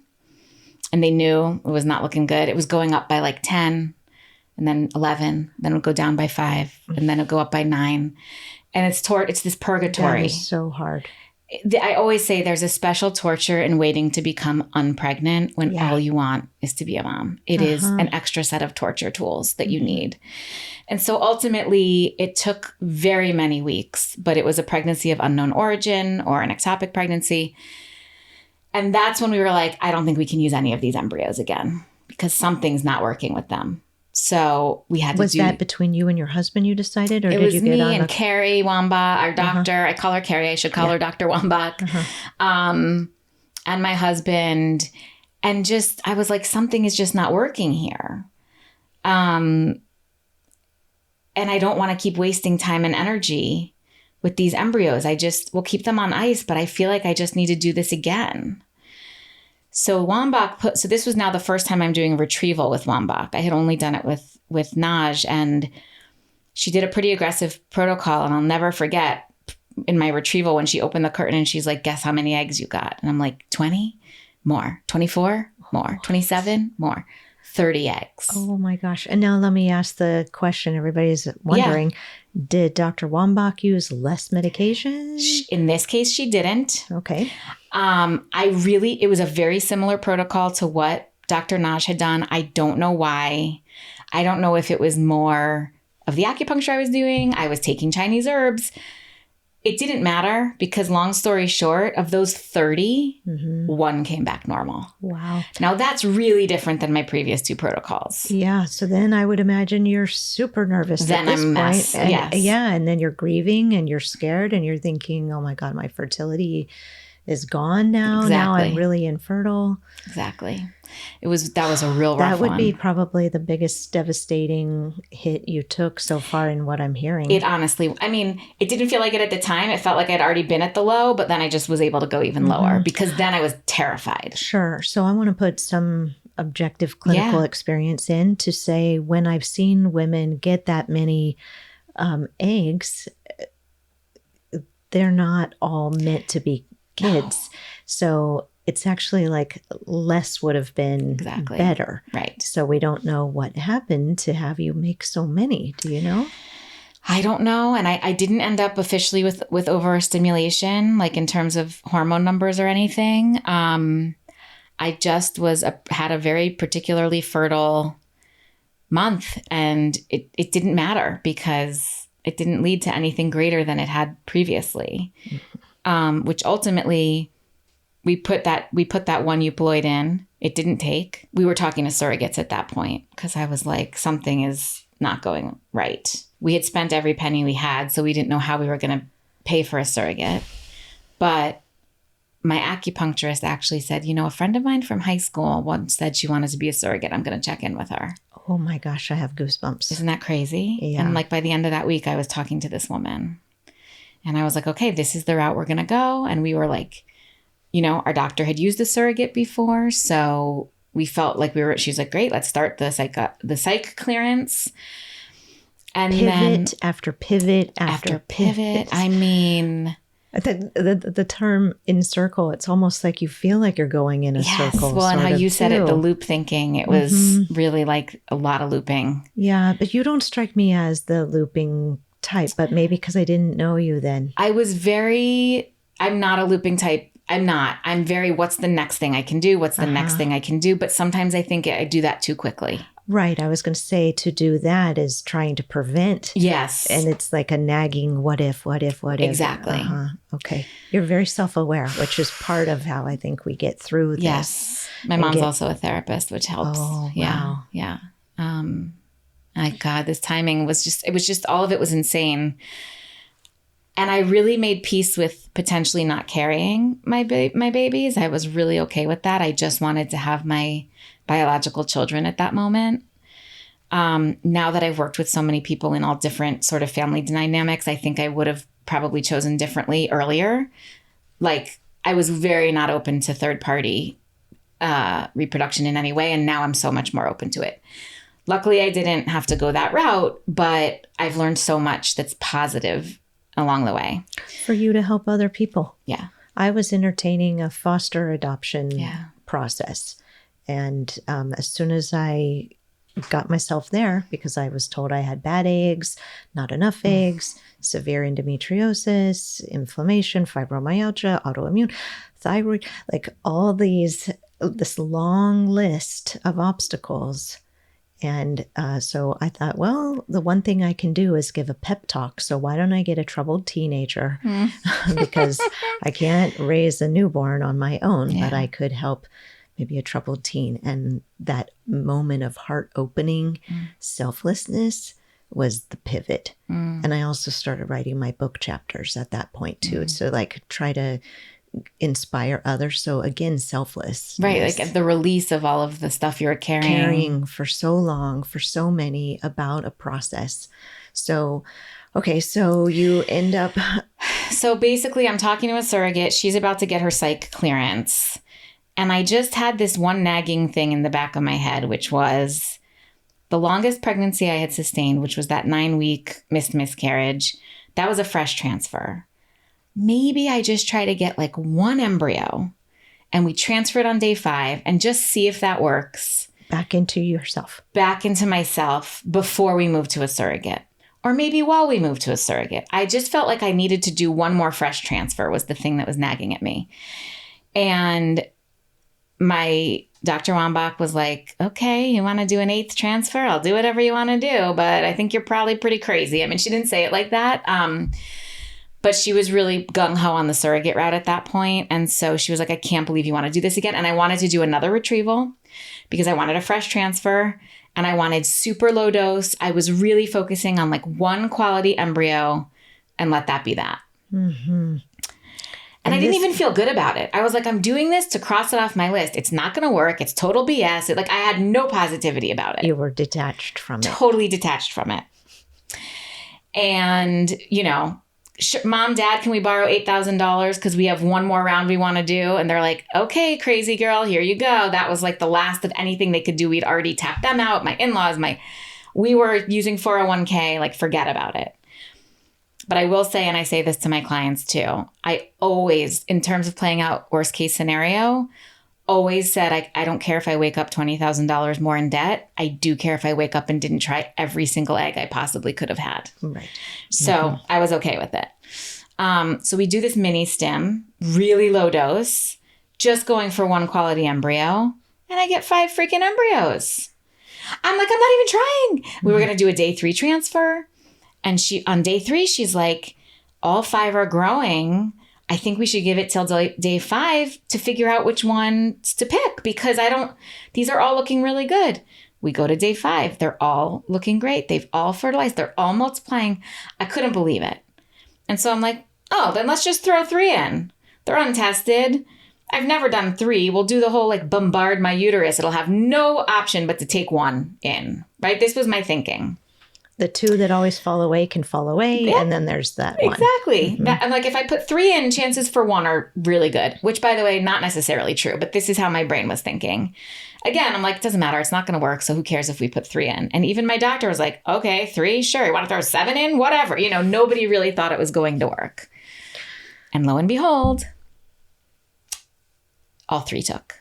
And they knew it was not looking good. It was going up by like 10 and then 11, then it would go down by 5 and then it would go up by 9. And it's this purgatory. That is so hard. I always say there's a special torture in waiting to become unpregnant when all you want is to be a mom. It is an extra set of torture tools that you need. And so ultimately it took very many weeks, but it was a pregnancy of unknown origin or an ectopic pregnancy. And that's when we were like, I don't think we can use any of these embryos again because something's not working with them. So we had to Was that between you and your husband you decided? Or it did was you get me on and Carrie Wambach, our doctor. I call her Carrie. I should call her Dr. Wambach. And my husband. And I was like, something is just not working here. And I don't want to keep wasting time and energy with these embryos. We'll keep them on ice, but I feel like I just need to do this again. So Wambach so this was now the first time I'm doing a retrieval with Wambach. I had only done it with Naj, and she did a pretty aggressive protocol. And I'll never forget in my retrieval when she opened the curtain and she's like, guess how many eggs you got? And I'm like, 20 more, 24 more, 27 more, 30 eggs. Oh my gosh. And now let me ask the question everybody's wondering. Did Dr. Wambach use less medication? In this case, she didn't. Okay. It was a very similar protocol to what Dr. Naj had done. I don't know why. I don't know if it was more of the acupuncture I was doing. I was taking Chinese herbs. It didn't matter because long story short, of those 30, 1 came back normal. Wow. Now that's really different than my previous 2 protocols. Yeah. So then I would imagine you're super nervous then at this I'm point. mess. And, yes. Yeah. And then you're grieving and you're scared and you're thinking, oh my God, my fertility is gone now. Exactly. Now I'm really infertile. Exactly. That was a real rough That would one. be probably the biggest devastating hit you took so far in what I'm hearing. It honestly, it didn't feel like it at the time. It felt like I'd already been at the low, but then I just was able to go even lower because then I was terrified. Sure. So I want to put some objective clinical experience in to say when I've seen women get that many eggs, they're not all meant to be kids. No. So it's actually like less would have been better. Right. So we don't know what happened to have you make so many. Do you know? I don't know. And I didn't end up officially with overstimulation, like in terms of hormone numbers or anything. I just had a very particularly fertile month, and it didn't matter because it didn't lead to anything greater than it had previously. Which ultimately we put that one euploid in. It didn't take. We were talking to surrogates at that point because I was like, something is not going right. We had spent every penny we had, so we didn't know how we were going to pay for a surrogate. But my acupuncturist actually said, a friend of mine from high school once said she wanted to be a surrogate. I'm going to check in with her. Oh my gosh, I have goosebumps. Isn't that crazy? Yeah. And like by the end of that week, I was talking to this woman. And I was like, okay, this is the route we're going to go. And we were like, our doctor had used a surrogate before. So we felt like she was like, great, let's start the psych clearance. And pivot then after pivot after pivot. I mean, the term in circle, it's almost like you feel like you're going in a circle. Well, and how you said it, the loop thinking, it was really like a lot of looping. Yeah, but you don't strike me as the looping type, but maybe because I didn't know you then. I'm not a looping type. I'm very, what's the next thing I can do? What's the next thing I can do? But sometimes I think I do that too quickly. Right. I was going to say to do that is trying to prevent. Yes. And it's like a nagging what if. Exactly. Okay. You're very self-aware, which is part of how I think we get through this. Yes. My mom's also a therapist, which helps. Oh, yeah. Wow. Yeah. My God, this timing was just all of it was insane. And I really made peace with potentially not carrying my babies. I was really okay with that. I just wanted to have my biological children at that moment. Now that I've worked with so many people in all different sort of family dynamics, I think I would have probably chosen differently earlier. Like I was very not open to third party reproduction in any way. And now I'm so much more open to it. Luckily, I didn't have to go that route, but I've learned so much that's positive along the way. For you to help other people. Yeah. I was entertaining a foster adoption process. And as soon as I got myself there, because I was told I had bad eggs, not enough eggs, severe endometriosis, inflammation, fibromyalgia, autoimmune, thyroid, like all this long list of obstacles. And so I thought, well, the one thing I can do is give a pep talk. So why don't I get a troubled teenager? Because I can't raise a newborn on my own, but I could help maybe a troubled teen. And that moment of heart opening, selflessness was the pivot. And I also started writing my book chapters at that point too. So like try to inspire others. So again, selfless. Right. Like the release of all of the stuff you're carrying for so long, for so many, about a process. So, okay. So you end up. So basically I'm talking to a surrogate. She's about to get her psych clearance. And I just had this one nagging thing in the back of my head, which was the longest pregnancy I had sustained, which was that 9-week miscarriage. That was a fresh transfer. Maybe I just try to get like one embryo and we transfer it on day 5 and just see if that works. Back into yourself. Back into myself before we move to a surrogate. Or maybe while we move to a surrogate. I just felt like I needed to do one more fresh transfer was the thing that was nagging at me. And my Dr. Wambach was like, okay, you want to do an 8th transfer? I'll do whatever you want to do, but I think you're probably pretty crazy. I mean, she didn't say it like that. But she was really gung-ho on the surrogate route at that point. And so she was like, I can't believe you want to do this again. And I wanted to do another retrieval because I wanted a fresh transfer and I wanted super low dose. I was really focusing on like one quality embryo and let that be that. Mm-hmm. And I didn't even feel good about it. I was like, I'm doing this to cross it off my list. It's not going to work. It's total BS. I had no positivity about it. You were detached from it. Totally detached from it. And, Mom, Dad, can we borrow $8,000 because we have one more round we want to do? And they're like, okay, crazy girl, here you go. That was like the last of anything they could do. We'd already tapped them out. My in-laws, we were using 401k, like forget about it. But I will say, and I say this to my clients too, I always, in terms of playing out worst case scenario, always said, I don't care if I wake up $20,000 more in debt. I do care if I wake up and didn't try every single egg I possibly could have had. Right. So I was okay with it. So we do this mini stim, really low dose, just going for one quality embryo, and I get 5 freaking embryos. I'm like, I'm not even trying. We were going to do a day 3 transfer. And on day 3, she's like, all 5 are growing. I think we should give it till day 5 to figure out which ones to pick because these are all looking really good. We go to day 5. They're all looking great. They've all fertilized. They're all multiplying. I couldn't believe it. And so I'm like, oh, then let's just throw 3 in. They're untested. I've never done 3. We'll do the whole bombard my uterus. It'll have no option but to take 1 in, right? This was my thinking. The 2 that always fall away can fall away. Yeah. And then there's that one. Exactly. I'm like, if I put 3 in, chances for 1 are really good, which by the way, not necessarily true, but this is how my brain was thinking. Again, I'm like, it doesn't matter. It's not going to work. So who cares if we put 3 in? And even my doctor was like, okay, 3, sure. You want to throw 7 in? Whatever. Nobody really thought it was going to work. And lo and behold, all 3 took.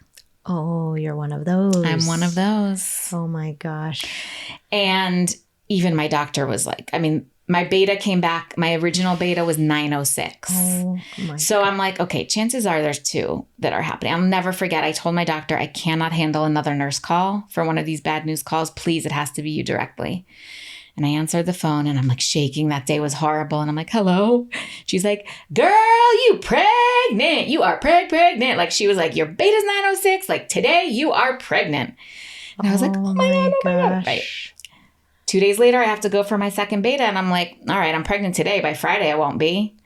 Oh, you're one of those. I'm one of those. Oh my gosh. And even my doctor was like, my beta came back. My original beta was 906. Oh my So I'm like, okay, chances are there's 2 that are happening. I'll never forget. I told my doctor, I cannot handle another nurse call for one of these bad news calls. Please, it has to be you directly. And I answered the phone and I'm like shaking. That day was horrible. And I'm like, hello. She's like, girl, you pregnant. You are pregnant. Like she was like, your beta's 906. Like today you are pregnant. And I was like, oh my God. Right. 2 days later, I have to go for my second beta. And I'm like, all right, I'm pregnant today. By Friday, I won't be.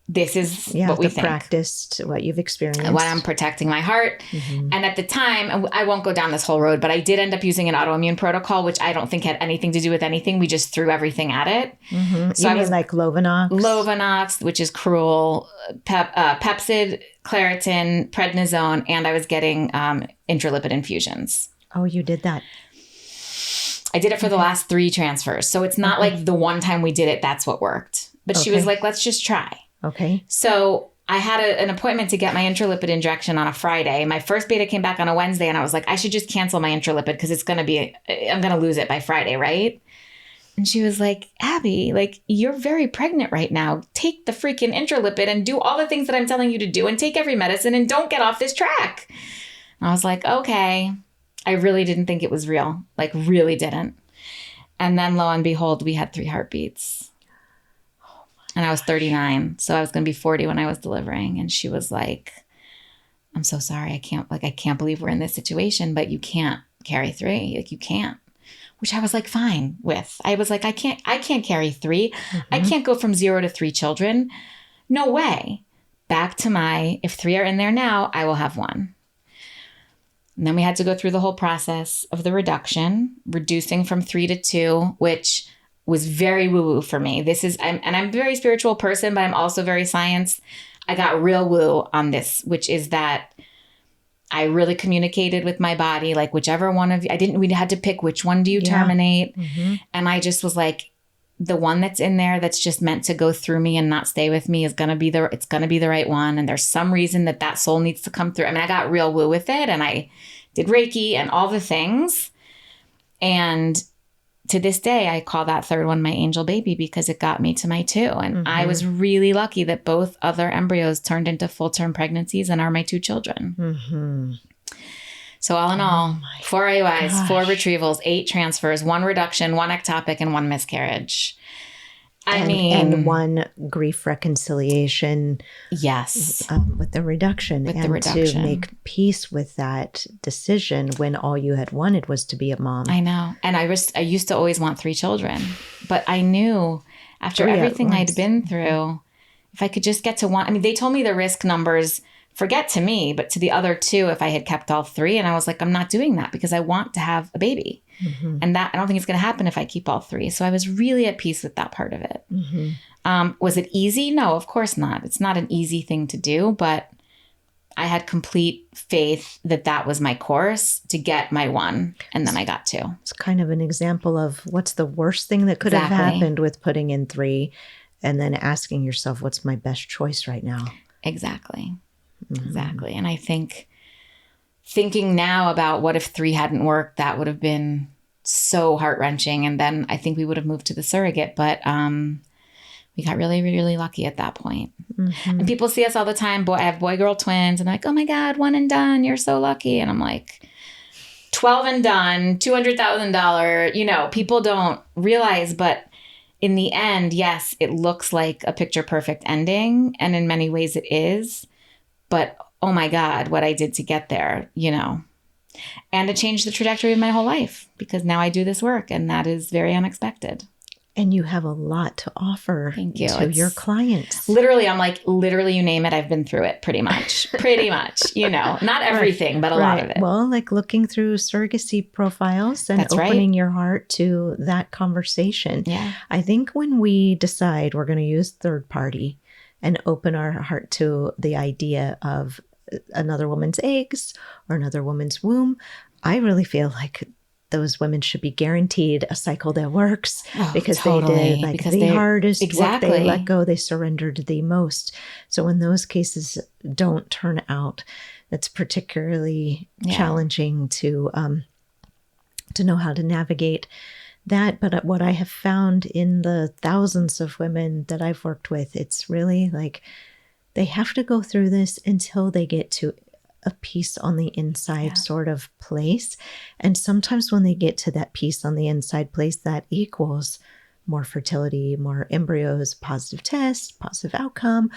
This is what we think. Practiced what you've experienced. What I'm protecting my heart. Mm-hmm. And at the time, I won't go down this whole road, but I did end up using an autoimmune protocol, which I don't think had anything to do with anything. We just threw everything at it. Mm-hmm. So you mean like Lovenox? Lovenox, which is cruel, Pepsid, Claritin, Prednisone, and I was getting intralipid infusions. Oh, you did that. I did it for the last 3 transfers. So it's not like the one time we did it, that's what worked. But she was like, let's just try. Okay. So I had an appointment to get my intralipid injection on a Friday. My first beta came back on a Wednesday and I was like, I should just cancel my intralipid because I'm going to lose it by Friday, right? And she was like, Abby, like you're very pregnant right now. Take the freaking intralipid and do all the things that I'm telling you to do and take every medicine and don't get off this track. And I was like, okay. I really didn't think it was real. Like really didn't. And then lo and behold, we had 3 heartbeats. And I was 39. So I was going to be 40 when I was delivering. And she was like, I'm so sorry. I can't believe we're in this situation, but you can't carry 3. Like you can't, which I was like, fine with. I was like, I can't carry 3. Mm-hmm. I can't go from 0 to 3 children. No way. Back to if 3 are in there now, I will have 1. And then we had to go through the whole process of the reducing from 3 to 2, which was very woo-woo for me. I'm a very spiritual person, but I'm also very science. I got real woo on this, which is that I really communicated with my body, like whichever one of you, we had to pick which one do you terminate. Mm-hmm. And I just was like, the one that's in there that's just meant to go through me and not stay with me it's going to be the right one. And there's some reason that soul needs to come through. I got real woo with it and I did Reiki and all the things. And to this day, I call that third one my angel baby because it got me to my 2. And mm-hmm. I was really lucky that both other embryos turned into full-term pregnancies and are my 2 children. Mm-hmm. So all in all, 4 IUIs, gosh. 4 retrievals, 8 transfers, 1 reduction, 1 ectopic, and 1 miscarriage. And 1 grief reconciliation. Yes. With the reduction. To make peace with that decision when all you had wanted was to be a mom. I know. And I used to always want 3 children. But I knew after everything I'd been through, if I could just get to 1. They told me the risk numbers, forget to me, but to the other 2 if I had kept all 3. And I was like, I'm not doing that because I want to have a baby. Mm-hmm. And that I don't think it's going to happen if I keep all 3. So I was really at peace with that part of it. Mm-hmm. Was it easy? No, of course not. It's not an easy thing to do, but I had complete faith that was my course to get my 1. And then I got 2. It's kind of an example of what's the worst thing that could have happened with putting in 3. and then asking yourself, what's my best choice right now? Exactly. Exactly. And I think thinking now about what if 3 hadn't worked, that would have been so heart-wrenching. And then I think we would have moved to the surrogate. But we got really, really lucky at that point. And people see us all the time. I have boy-girl twins. And they're like, oh my God, 1 and done. You're so lucky. And I'm like, 12 and done, $200,000. People don't realize. But in the end, yes, it looks like a picture perfect ending. And in many ways it is. But oh my God, what I did to get there, and it changed the trajectory of my whole life because now I do this work and that is very unexpected. And you have a lot to offer to your clients. Literally, I'm like, you name it, I've been through it pretty much, not everything, but a lot of it. Well, like looking through surrogacy profiles and opening your heart to that conversation. Yeah. I think when we decide we're going to use third party and open our heart to the idea of another woman's eggs or another woman's womb, I really feel like those women should be guaranteed a cycle that works because they did the hardest work. They let go, they surrendered the most. So when those cases don't turn out, that's particularly challenging to know how to navigate that. But what I have found in the thousands of women that I've worked with, it's really like they have to go through this until they get to a peace on the inside sort of place. And sometimes when they get to that peace on the inside place, that equals more fertility, more embryos, positive test, positive outcome.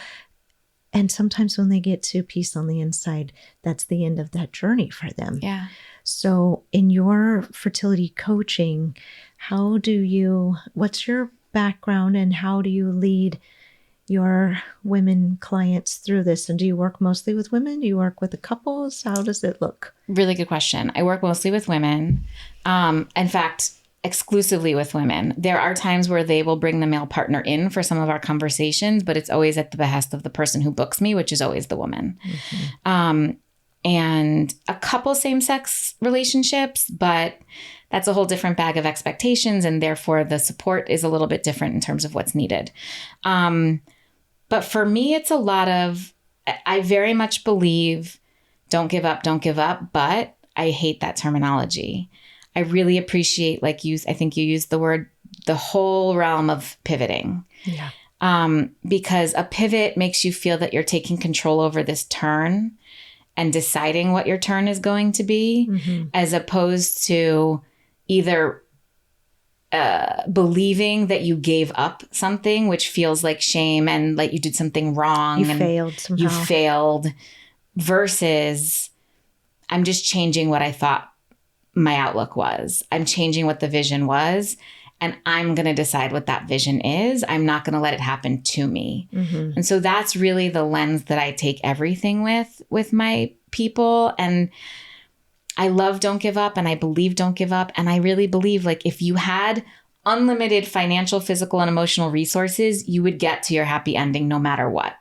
And sometimes when they get to peace on the inside, that's the end of that journey for them. Yeah. So in your fertility coaching, what's your background and how do you lead your women clients through this? And do you work mostly with women? Do you work with the couples? How does it look? Really good question. I work mostly with women. In fact, exclusively with women. There are times where they will bring the male partner in for some of our conversations, but it's always at the behest of the person who books me, which is always the woman. And a couple same-sex relationships, but that's a whole different bag of expectations. And therefore the support is a little bit different in terms of what's needed. But for me, it's a lot of, I very much believe, don't give up, but I hate that terminology. I really appreciate, I think you used the word, the whole realm of pivoting. Yeah. Because a pivot makes you feel that you're taking control over this turn and deciding what your turn is going to be, as opposed to either believing that you gave up something, which feels like shame and like you did something wrong. You failed somehow. You failed, versus I'm just changing what I thought my outlook was. I'm changing what the vision was, and I'm going to decide what that vision is. I'm not going to let it happen to me. And so that's really the lens that I take everything with my people. And I love Don't Give Up, and I believe Don't Give Up. And I really believe, if you had unlimited financial, physical, and emotional resources, you would get to your happy ending no matter what.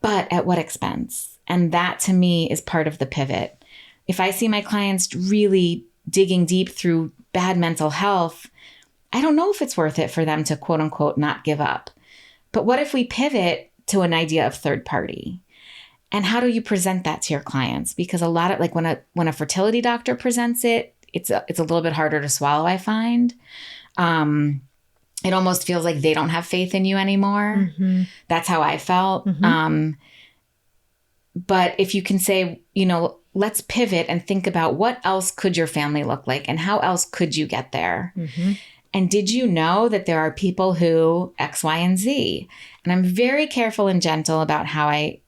But at what expense? And that to me is part of the pivot. If I see my clients really digging deep through bad mental health, I don't know if it's worth it for them to quote unquote not give up. But what if we pivot to an idea of third party? And how do you present that to your clients? Because a lot of when a fertility doctor presents it, it's a little bit harder to swallow, I find. It almost feels like they don't have faith in you anymore. That's how I felt. But if you can say, let's pivot and think about what else could your family look like and how else could you get there? And did you know that there are people who X, Y, and Z? And I'm very careful and gentle about how I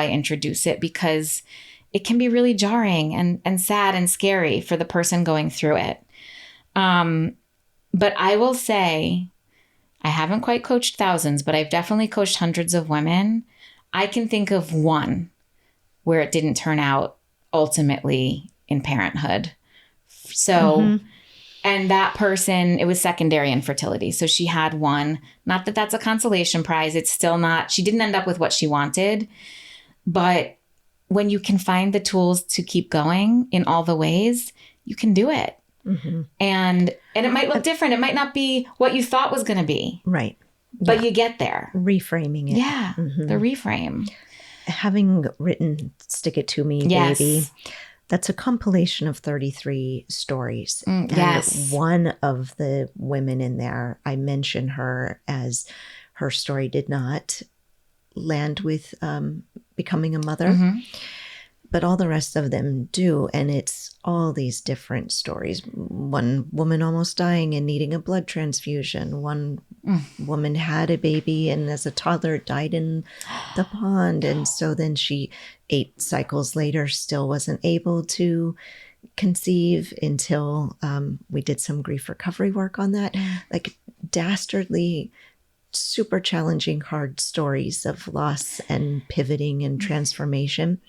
introduce it, because it can be really jarring and sad and scary for the person going through it. But I will say, I haven't quite coached thousands, but I've definitely coached hundreds of women. I can think of one where it didn't turn out ultimately in parenthood. So, and that person, it was secondary infertility. So she had one, not that that's a consolation prize. It's still not, she didn't end up with what she wanted. But when you can find the tools to keep going in all the ways, you can do it. And it might look different. It might not be what you thought was going to be. Right. but you get there. Reframing it. Yeah. The reframe. Having written Stick It To Me, Yes. Baby, that's a compilation of 33 stories. And yes. one of the women in there, I mention her as her story did not land with becoming a mother, but all the rest of them do. And it's all these different stories. One woman almost dying and needing a blood transfusion. One woman had a baby and as a toddler died in the pond. And so then she 8 cycles later still wasn't able to conceive until we did some grief recovery work on that. Like dastardly, super challenging, hard stories of loss and pivoting and transformation.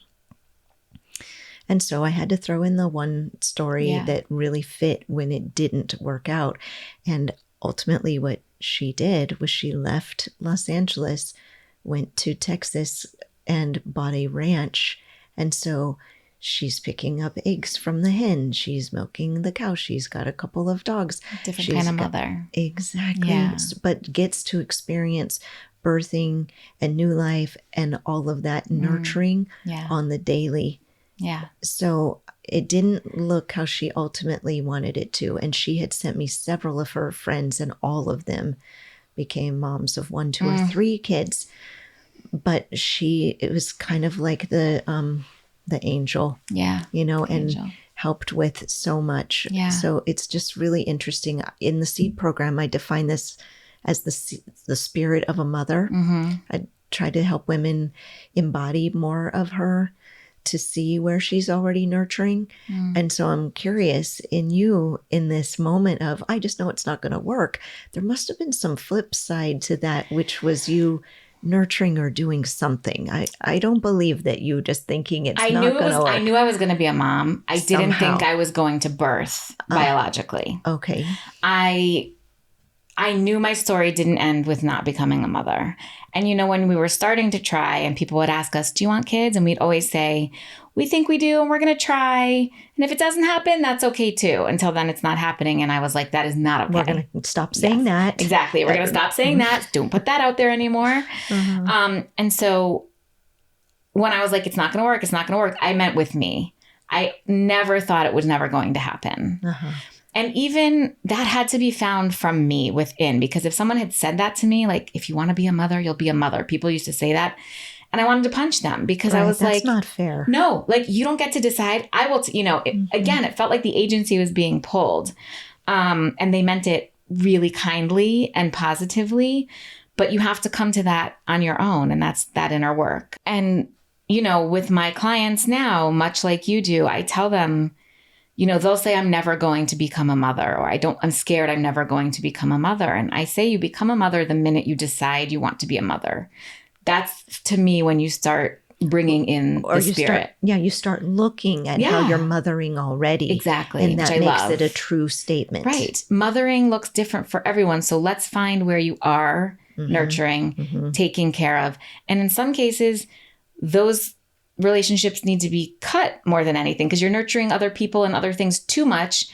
And so I had to throw in the one story that really fit when it didn't work out. And ultimately what she did was she left Los Angeles, went to Texas and bought a ranch. And so she's picking up eggs from the hen. She's milking the cow. She's got a couple of dogs. Different kind of mother. Exactly. Yeah. But gets to experience birthing and new life and all of that nurturing on the daily. Yeah. So it didn't look how she ultimately wanted it to. And she had sent me several of her friends and all of them became moms of 1, 2, or 3 kids. But it was kind of like the angel, you know, and helped with so much. Yeah. So it's just really interesting. In the SEED program, I define this as the spirit of a mother. I try to help women embody more of her, to see where she's already nurturing. And so I'm curious in you in this moment of, I just know it's not going to work. There must have been some flip side to that, which was you nurturing or doing something. I don't believe that you just thinking it's not going to work. I knew I was going to be a mom. I didn't think I was going to birth biologically. Okay. I knew my story didn't end with not becoming a mother. And, you know, when we were starting to try and people would ask us, do you want kids? And we'd always say, we think we do and we're going to try. And if it doesn't happen, that's okay too. Until then it's not happening. And I was like, that is not okay. We're going to stop saying that. Exactly. We're going to stop saying that. Don't put that out there anymore. And so when I was like, it's not going to work, it's not going to work, I meant with me. I never thought it was never going to happen. And even that had to be found from me within, because if someone had said that to me, like, if you want to be a mother, you'll be a mother. People used to say that. And I wanted to punch them because I was like, that's not fair. No, like, you don't get to decide. I will, again, it felt like the agency was being pulled. And they meant it really kindly and positively, but you have to come to that on your own. And that's that inner work. And, you know, with my clients now, much like you do, I tell them, you know, they'll say, I'm never going to become a mother, or I'm scared I'm never going to become a mother. And I say, you become a mother the minute you decide you want to be a mother. That's, to me, when you start bringing in the spirit. You start looking at how you're mothering already. Exactly. And that makes it a true statement. Right. Mothering looks different for everyone. So let's find where you are nurturing, taking care of. And in some cases, those relationships need to be cut more than anything, because you're nurturing other people and other things too much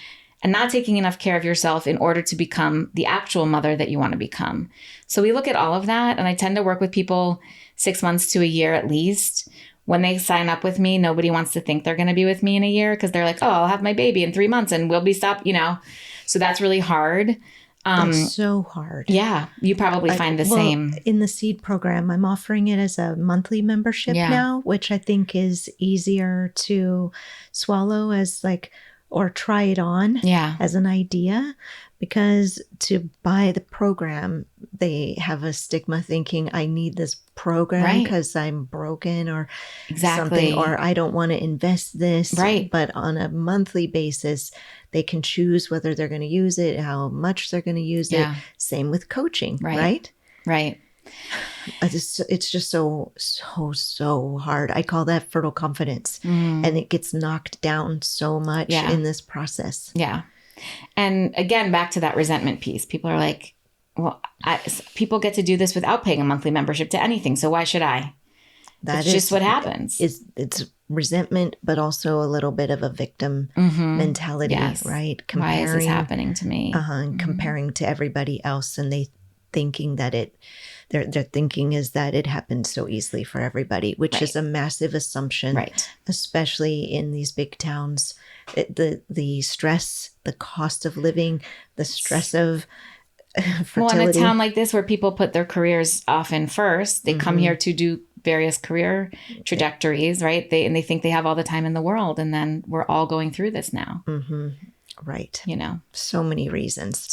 and not taking enough care of yourself in order to become the actual mother that you want to become. So we look at all of that. And I tend to work with people 6 months to a year at least. When they sign up with me, nobody wants to think they're going to be with me in a year, because they're like, oh, I'll have my baby in 3 months and we'll be stopped, you know. So that's really hard. That's so hard. Yeah. You probably find the same. In the SEED program, I'm offering it as a monthly membership now, which I think is easier to swallow as or try it on as an idea, because to buy the program, they have a stigma thinking I need this program because I'm broken or something, or I don't want to invest this. Right. But on a monthly basis, they can choose whether they're going to use it, how much they're going to use it. Same with coaching, right? Right. It's just so hard. I call that fertile confidence. And it gets knocked down so much in this process. Yeah. And again, back to that resentment piece. People are like, well, people get to do this without paying a monthly membership to anything. So why should I? That's just what happens. It's resentment, but also a little bit of a victim mentality, right? Why is this happening to me? And comparing to everybody else. And they thinking that their thinking is that it happens so easily for everybody, which is a massive assumption, especially in these big towns. The stress, the cost of living, the stress of fertility. Well, in a town like this where people put their careers often first, they come here to do various career trajectories, right? They think they have all the time in the world, and then we're all going through this now. Right. So many reasons.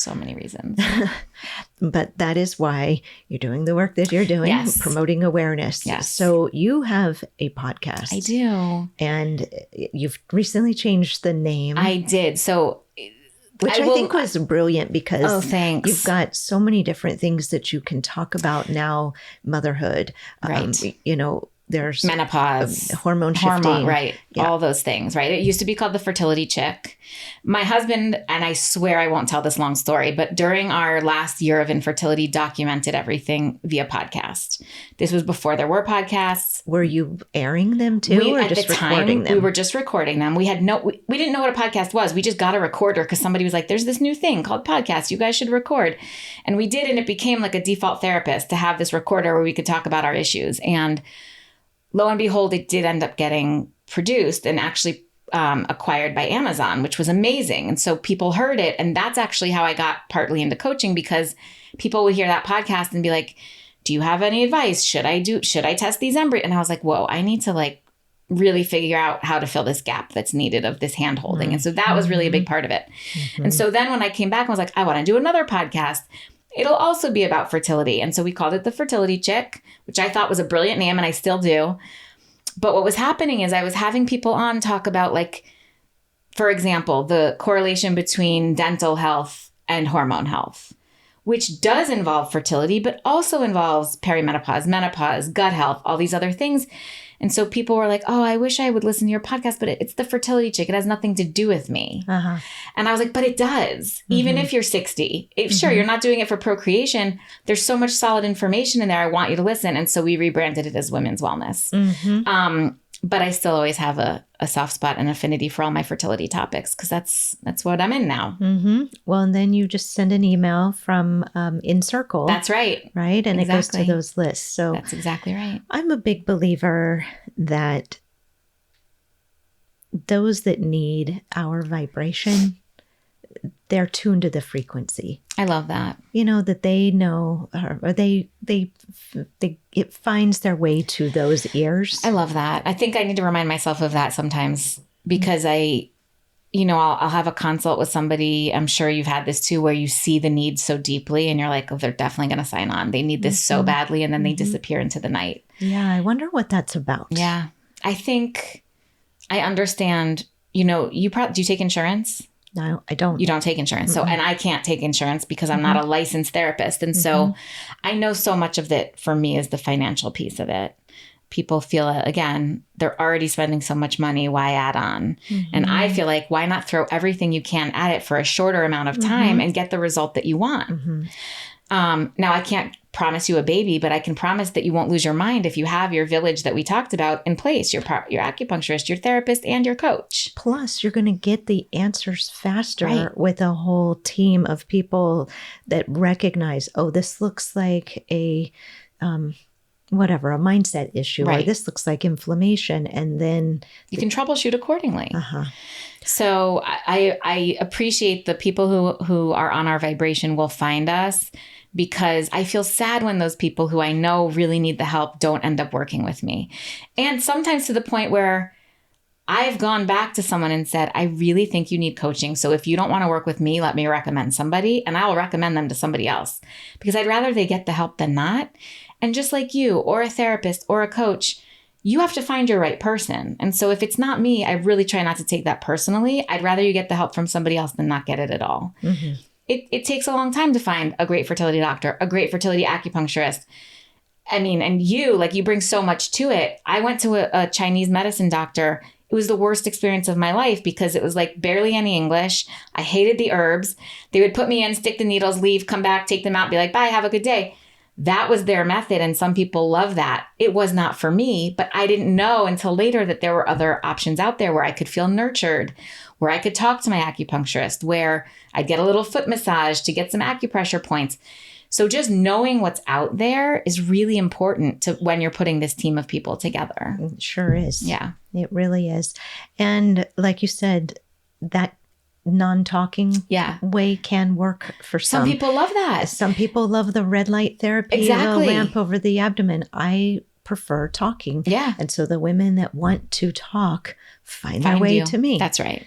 But that is why you're doing the work that you're doing, promoting awareness. So you have a podcast. I do. And you've recently changed the name. I did. So, which I think was brilliant because thanks. You've got so many different things that you can talk about now. Motherhood, there's menopause, hormone shifting, all those things, right? It used to be called the Fertility Chick. My husband, and I swear I won't tell this long story, but during our last year of infertility, documented everything via podcast. This was before there were podcasts. Were you airing them too, or just recording them? We were just recording them. We didn't know what a podcast was. We just got a recorder because somebody was like, "There's this new thing called podcast. You guys should record," and we did, and it became like a default therapist to have this recorder where we could talk about our issues. And lo and behold, it did end up getting produced and actually acquired by Amazon, which was amazing. And so people heard it. And that's actually how I got partly into coaching, because people would hear that podcast and be like, "Do you have any advice? Should I test these embryos?" And I was like, whoa, I need to really figure out how to fill this gap that's needed of this hand holding. And so that was really a big part of it. And so then when I came back, I was like, I want to do another podcast. It'll also be about fertility. And so we called it the Fertility Chick, which I thought was a brilliant name, and I still do. But what was happening is I was having people on talk about, for example, the correlation between dental health and hormone health, which does involve fertility, but also involves perimenopause, menopause, gut health, all these other things. And so people were like, "Oh, I wish I would listen to your podcast, but it's the Fertility Chick. It has nothing to do with me." And I was like, but it does. Even if you're 60. Sure, you're not doing it for procreation. There's so much solid information in there. I want you to listen. And so we rebranded it as Women's Wellness. But I still always have a soft spot and affinity for all my fertility topics, because that's what I'm in now. Well, and then you just send an email from In Circle. That's right. Right? And it goes to those lists. So that's exactly right. I'm a big believer that those that need our vibration, they're tuned to the frequency. I love that. That they know, or it finds their way to those ears. I love that. I think I need to remind myself of that sometimes, because I'll have a consult with somebody. I'm sure you've had this too, where you see the need so deeply and you're like, "Oh, they're definitely going to sign on. They need this so badly." And then they disappear into the night. Yeah. I wonder what that's about. Yeah. I think I understand, do you take insurance? No, I don't. You don't take insurance. So, and I can't take insurance because I'm not a licensed therapist. And so I know so much of it for me is the financial piece of it. People feel, again, they're already spending so much money. Why add on? And I feel like, why not throw everything you can at it for a shorter amount of time and get the result that you want? Now, I can't promise you a baby, but I can promise that you won't lose your mind if you have your village that we talked about in place, your acupuncturist, your therapist, and your coach. Plus, you're going to get the answers faster with a whole team of people that recognize, oh, this looks like a mindset issue, or this looks like inflammation, and then you can troubleshoot accordingly. So I appreciate the people who are on our vibration will find us, because I feel sad when those people who I know really need the help don't end up working with me. And sometimes to the point where I've gone back to someone and said, "I really think you need coaching. So if you don't want to work with me, let me recommend somebody," and I will recommend them to somebody else, because I'd rather they get the help than not. And just like you, or a therapist or a coach, you have to find your right person. And so if it's not me, I really try not to take that personally. I'd rather you get the help from somebody else than not get it at all. It takes a long time to find a great fertility doctor, a great fertility acupuncturist. I mean, and you bring so much to it. I went to a Chinese medicine doctor. It was the worst experience of my life, because it was like barely any English. I hated the herbs. They would put me in, stick the needles, leave, come back, take them out, be like, "Bye, have a good day." That was their method. And some people love that. It was not for me, but I didn't know until later that there were other options out there where I could feel nurtured, where I could talk to my acupuncturist, where I'd get a little foot massage to get some acupressure points. So just knowing what's out there is really important to when you're putting this team of people together. It sure is. Yeah. It really is. And like you said, that non-talking way can work for some. Some people love that. Some people love the red light therapy, Exactly. the lamp over the abdomen. I prefer talking. Yeah. And so the women that want to talk find their way to me. That's right.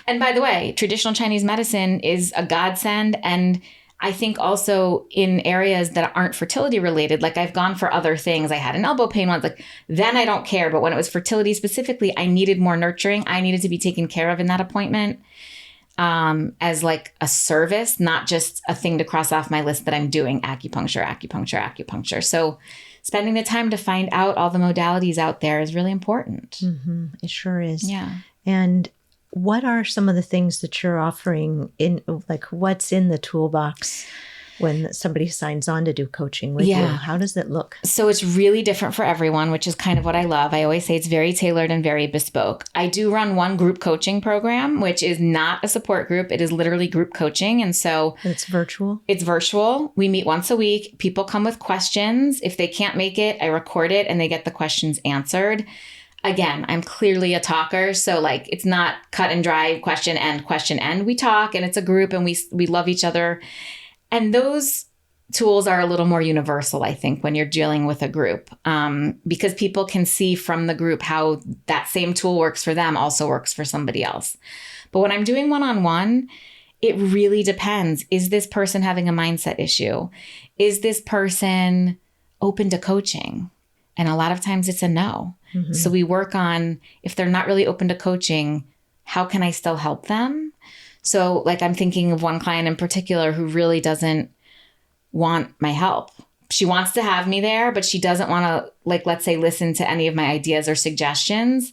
And by the way, traditional Chinese medicine is a godsend. And I think also in areas that aren't fertility related, like I've gone for other things. I had an elbow pain once, like then I don't care. But when it was fertility specifically, I needed more nurturing. I needed to be taken care of in that appointment as like a service, not just a thing to cross off my list that I'm doing acupuncture. So spending the time to find out all the modalities out there is really important. Mm-hmm. It sure is. Yeah. And what are some of the things that you're offering in, like what's in the toolbox when somebody signs on to do coaching with you? How does it look? So it's really different for everyone, which is kind of what I love. I always say it's very tailored and very bespoke. I do run one group coaching program, which is not a support group. It is literally group coaching. And so it's virtual. It's virtual. We meet once a week. People come with questions. If they can't make it, I record it and they get the questions answered. Again, I'm clearly a talker. So like, it's not cut and dry, question end. We talk and it's a group and we love each other. And those tools are a little more universal, I think, when you're dealing with a group, because people can see from the group how that same tool works for them also works for somebody else. But when I'm doing one-on-one, it really depends. Is this person having a mindset issue? Is this person open to coaching? And a lot of times it's a no. Mm-hmm. So we work on, if they're not really open to coaching, how can I still help them? So like I'm thinking of one client in particular who really doesn't want my help. She wants to have me there, but she doesn't want to, like, let's say, listen to any of my ideas or suggestions.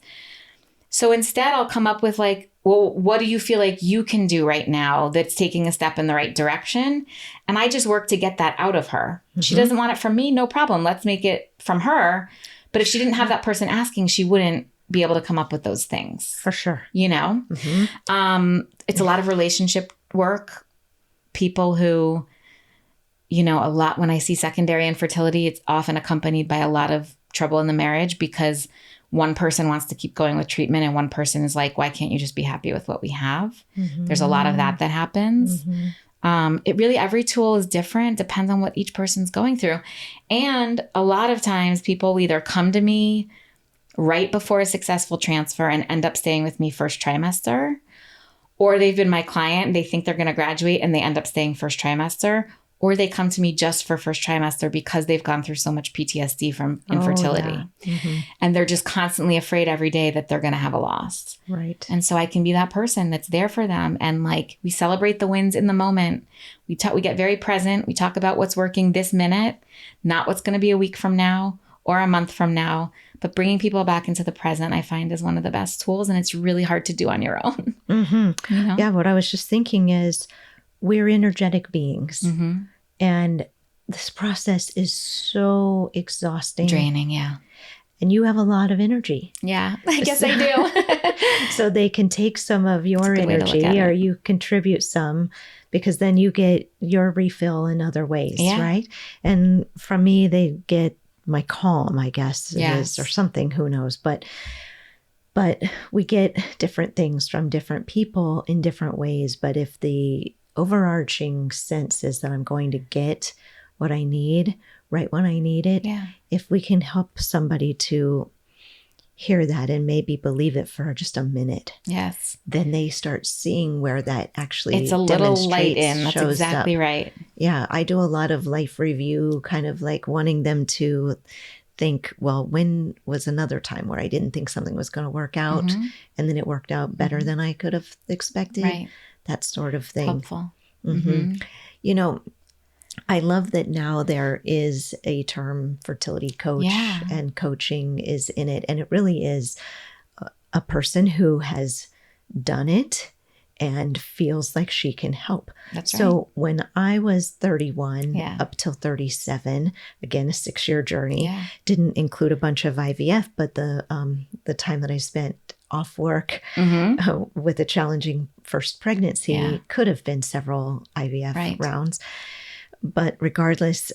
So instead I'll come up with like, well, what do you feel like you can do right now that's taking a step in the right direction? And I just work to get that out of her. Mm-hmm. She doesn't want it from me. No problem. Let's make it from her. But if she didn't have that person asking, she wouldn't be able to come up with those things. For sure. You know, it's a lot of relationship work. People who, you know, a lot, when I see secondary infertility, it's often accompanied by a lot of trouble in the marriage because one person wants to keep going with treatment and one person is like, why can't you just be happy with what we have? Mm-hmm. There's a lot of that happens. Mm-hmm. It really, every tool is different, depends on what each person's going through. And a lot of times people either come to me right before a successful transfer and end up staying with me first trimester, or they've been my client, they think they're going to graduate and they end up staying first trimester, or they come to me just for first trimester because they've gone through so much PTSD from infertility. Oh, yeah. Mm-hmm. And they're just constantly afraid every day that they're going to have a loss. Right. And so I can be that person that's there for them. And like, we celebrate the wins in the moment. We get very present. We talk about what's working this minute, not what's going to be a week from now or a month from now. But bringing people back into the present, I find, is one of the best tools. And it's really hard to do on your own. Mm-hmm. You know? Yeah, what I was just thinking is we're energetic beings. Mm-hmm. And this process is so exhausting. Draining, yeah. And you have a lot of energy. Yeah, I guess I do. So they can take some of your energy or you contribute some because then you get your refill in other ways, right? And from me, they get my calm, I guess it is, or something, who knows. But we get different things from different people in different ways. But if the overarching sense is that I'm going to get what I need right when I need it, if we can help somebody to hear that and maybe believe it for just a minute, then they start seeing where that actually it's a little light in. That's exactly right. Yeah, I do a lot of life review, kind of like wanting them to think, well, when was another time where I didn't think something was going to work out, and then it worked out better than I could have expected. Right. That sort of thing. Helpful. Mm-hmm. You know, I love that now there is a term fertility coach and coaching is in it. And it really is a person who has done it and feels like she can help. That's right. So when I was 31 up till 37, again, a 6-year journey, didn't include a bunch of IVF, but the time that I spent off work with a challenging first pregnancy could have been several IVF rounds. But regardless,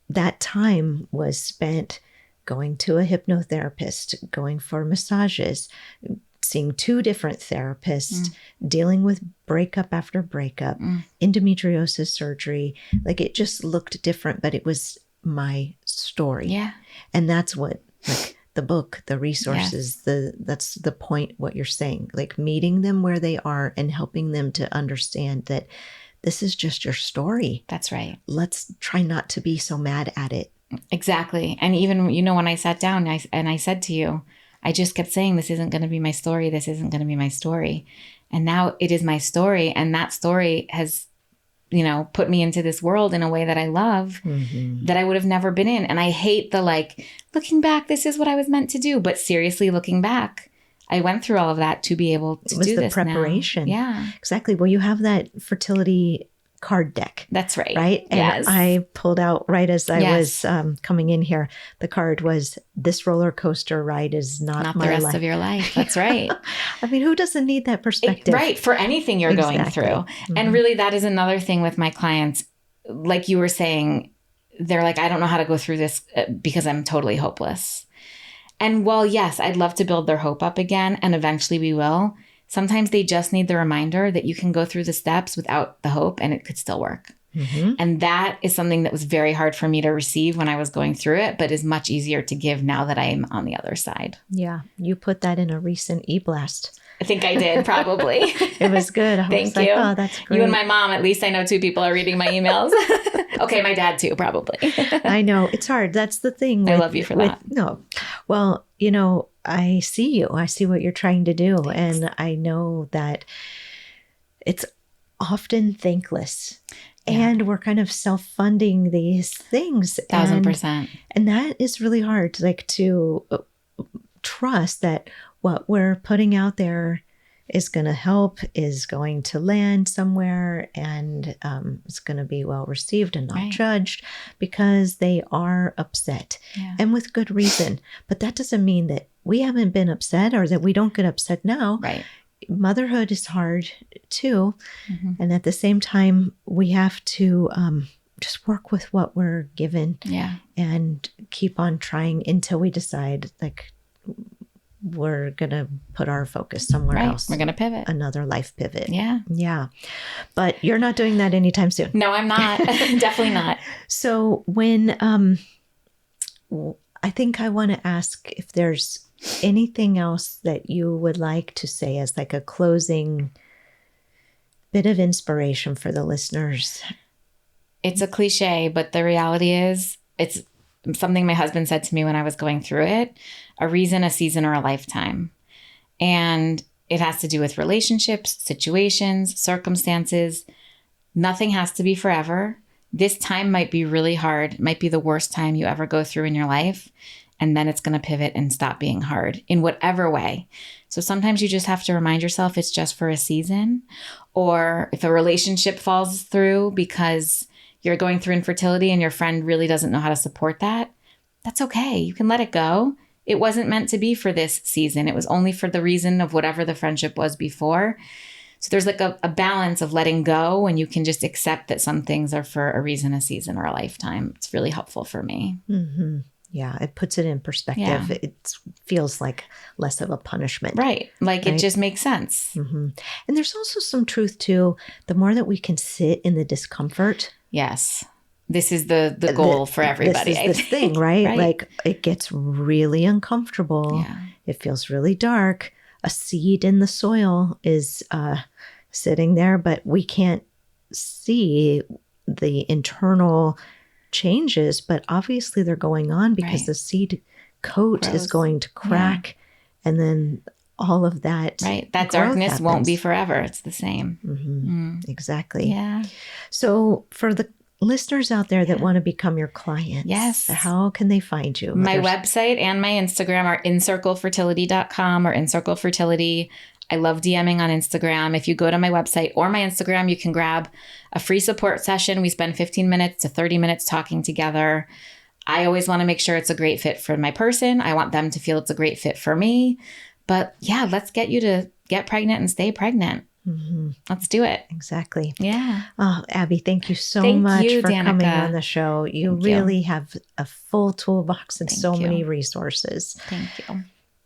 that time was spent going to a hypnotherapist, going for massages, seeing 2 different therapists, dealing with breakup after breakup, endometriosis surgery. Like, it just looked different, but it was my story. Yeah. And that's what, like, the book, the resources, that's the point, what you're saying, like meeting them where they are and helping them to understand that this is just your story. That's right. Let's try not to be so mad at it. Exactly. And even, you know, when I sat down I said to you, I just kept saying, this isn't going to be my story. This isn't going to be my story. And now it is my story. And that story has, you know, put me into this world in a way that I love, that I would have never been in. And I hate the, like, looking back, this is what I was meant to do. But seriously, looking back, I went through all of that to be able to do this. It was the preparation. Now. Yeah. Exactly. Well, you have that fertility card deck. That's right. Right? And yes. I pulled out right as I was coming in here. The card was, this roller coaster ride is not my the rest life. of your life. That's right. I mean, who doesn't need that perspective? Right. For anything you're going through. And really, that is another thing with my clients. Like you were saying, they're like, I don't know how to go through this because I'm totally hopeless. And while, yes, I'd love to build their hope up again, and eventually we will, sometimes they just need the reminder that you can go through the steps without the hope and it could still work. And that is something that was very hard for me to receive when I was going through it, but is much easier to give now that I'm on the other side. Yeah. You put that in a recent e-blast. I think I did, probably. It was good. Thank you. Oh, that's great. You and my mom, at least I know 2 people are reading my emails. Okay, my dad too, probably. I know. It's hard. That's the thing. I love you for that. No. Well, you know, I see you. I see what you're trying to do. Thanks. And I know that it's often thankless. Yeah. And we're kind of self-funding these things. 1000%. And that is really hard, like, to trust that what we're putting out there is going to help, is going to land somewhere, and it's going to be well received and not judged, because they are upset, and with good reason. But that doesn't mean that we haven't been upset or that we don't get upset now. Right. Motherhood is hard too. And at the same time, we have to just work with what we're given and keep on trying until we decide, like, we're going to put our focus somewhere else. We're going to pivot. Another life pivot. Yeah. Yeah. But you're not doing that anytime soon. No, I'm not. Definitely not. So when, I think I want to ask if there's anything else that you would like to say as like a closing bit of inspiration for the listeners. It's a cliche, but the reality is, it's something my husband said to me when I was going through it: a reason, a season, or a lifetime. And it has to do with relationships, situations, circumstances. Nothing has to be forever. This time might be really hard, might be the worst time you ever go through in your life. And then it's going to pivot and stop being hard in whatever way. So sometimes you just have to remind yourself it's just for a season. Or if a relationship falls through because you're going through infertility and your friend really doesn't know how to support that, that's okay. You can let it go. It wasn't meant to be for this season. It was only for the reason of whatever the friendship was before. So there's like a balance of letting go, and you can just accept that some things are for a reason, a season, or a lifetime. It's really helpful for me. Yeah, it puts it in perspective. Yeah. It feels like less of a punishment. Right. Like it just makes sense. And there's also some truth to the more that we can sit in the discomfort. Yes. This is the goal for everybody. This is the thing, right? Like, it gets really uncomfortable. Yeah. It feels really dark. A seed in the soil is sitting there, but we can't see the internal changes, but obviously they're going on because the seed coat is going to crack, and then all of that that darkness happens. Won't be forever. It's the same. Exactly. Yeah. So for the listeners out there that want to become your clients, how can they find you? My website and my Instagram are incirclefertility.com or incirclefertility. I love DMing on Instagram. If you go to my website or my Instagram, you can grab a free support session. We spend 15 minutes to 30 minutes talking together. I always want to make sure it's a great fit for my person. I want them to feel it's a great fit for me. But yeah, let's get you to get pregnant and stay pregnant. Let's do it. Exactly. Yeah. Oh, Abby, thank you so Thank much you, for coming Danica. on the show. You Thank you. really have a full toolbox and Thank so you. many resources. Thank you.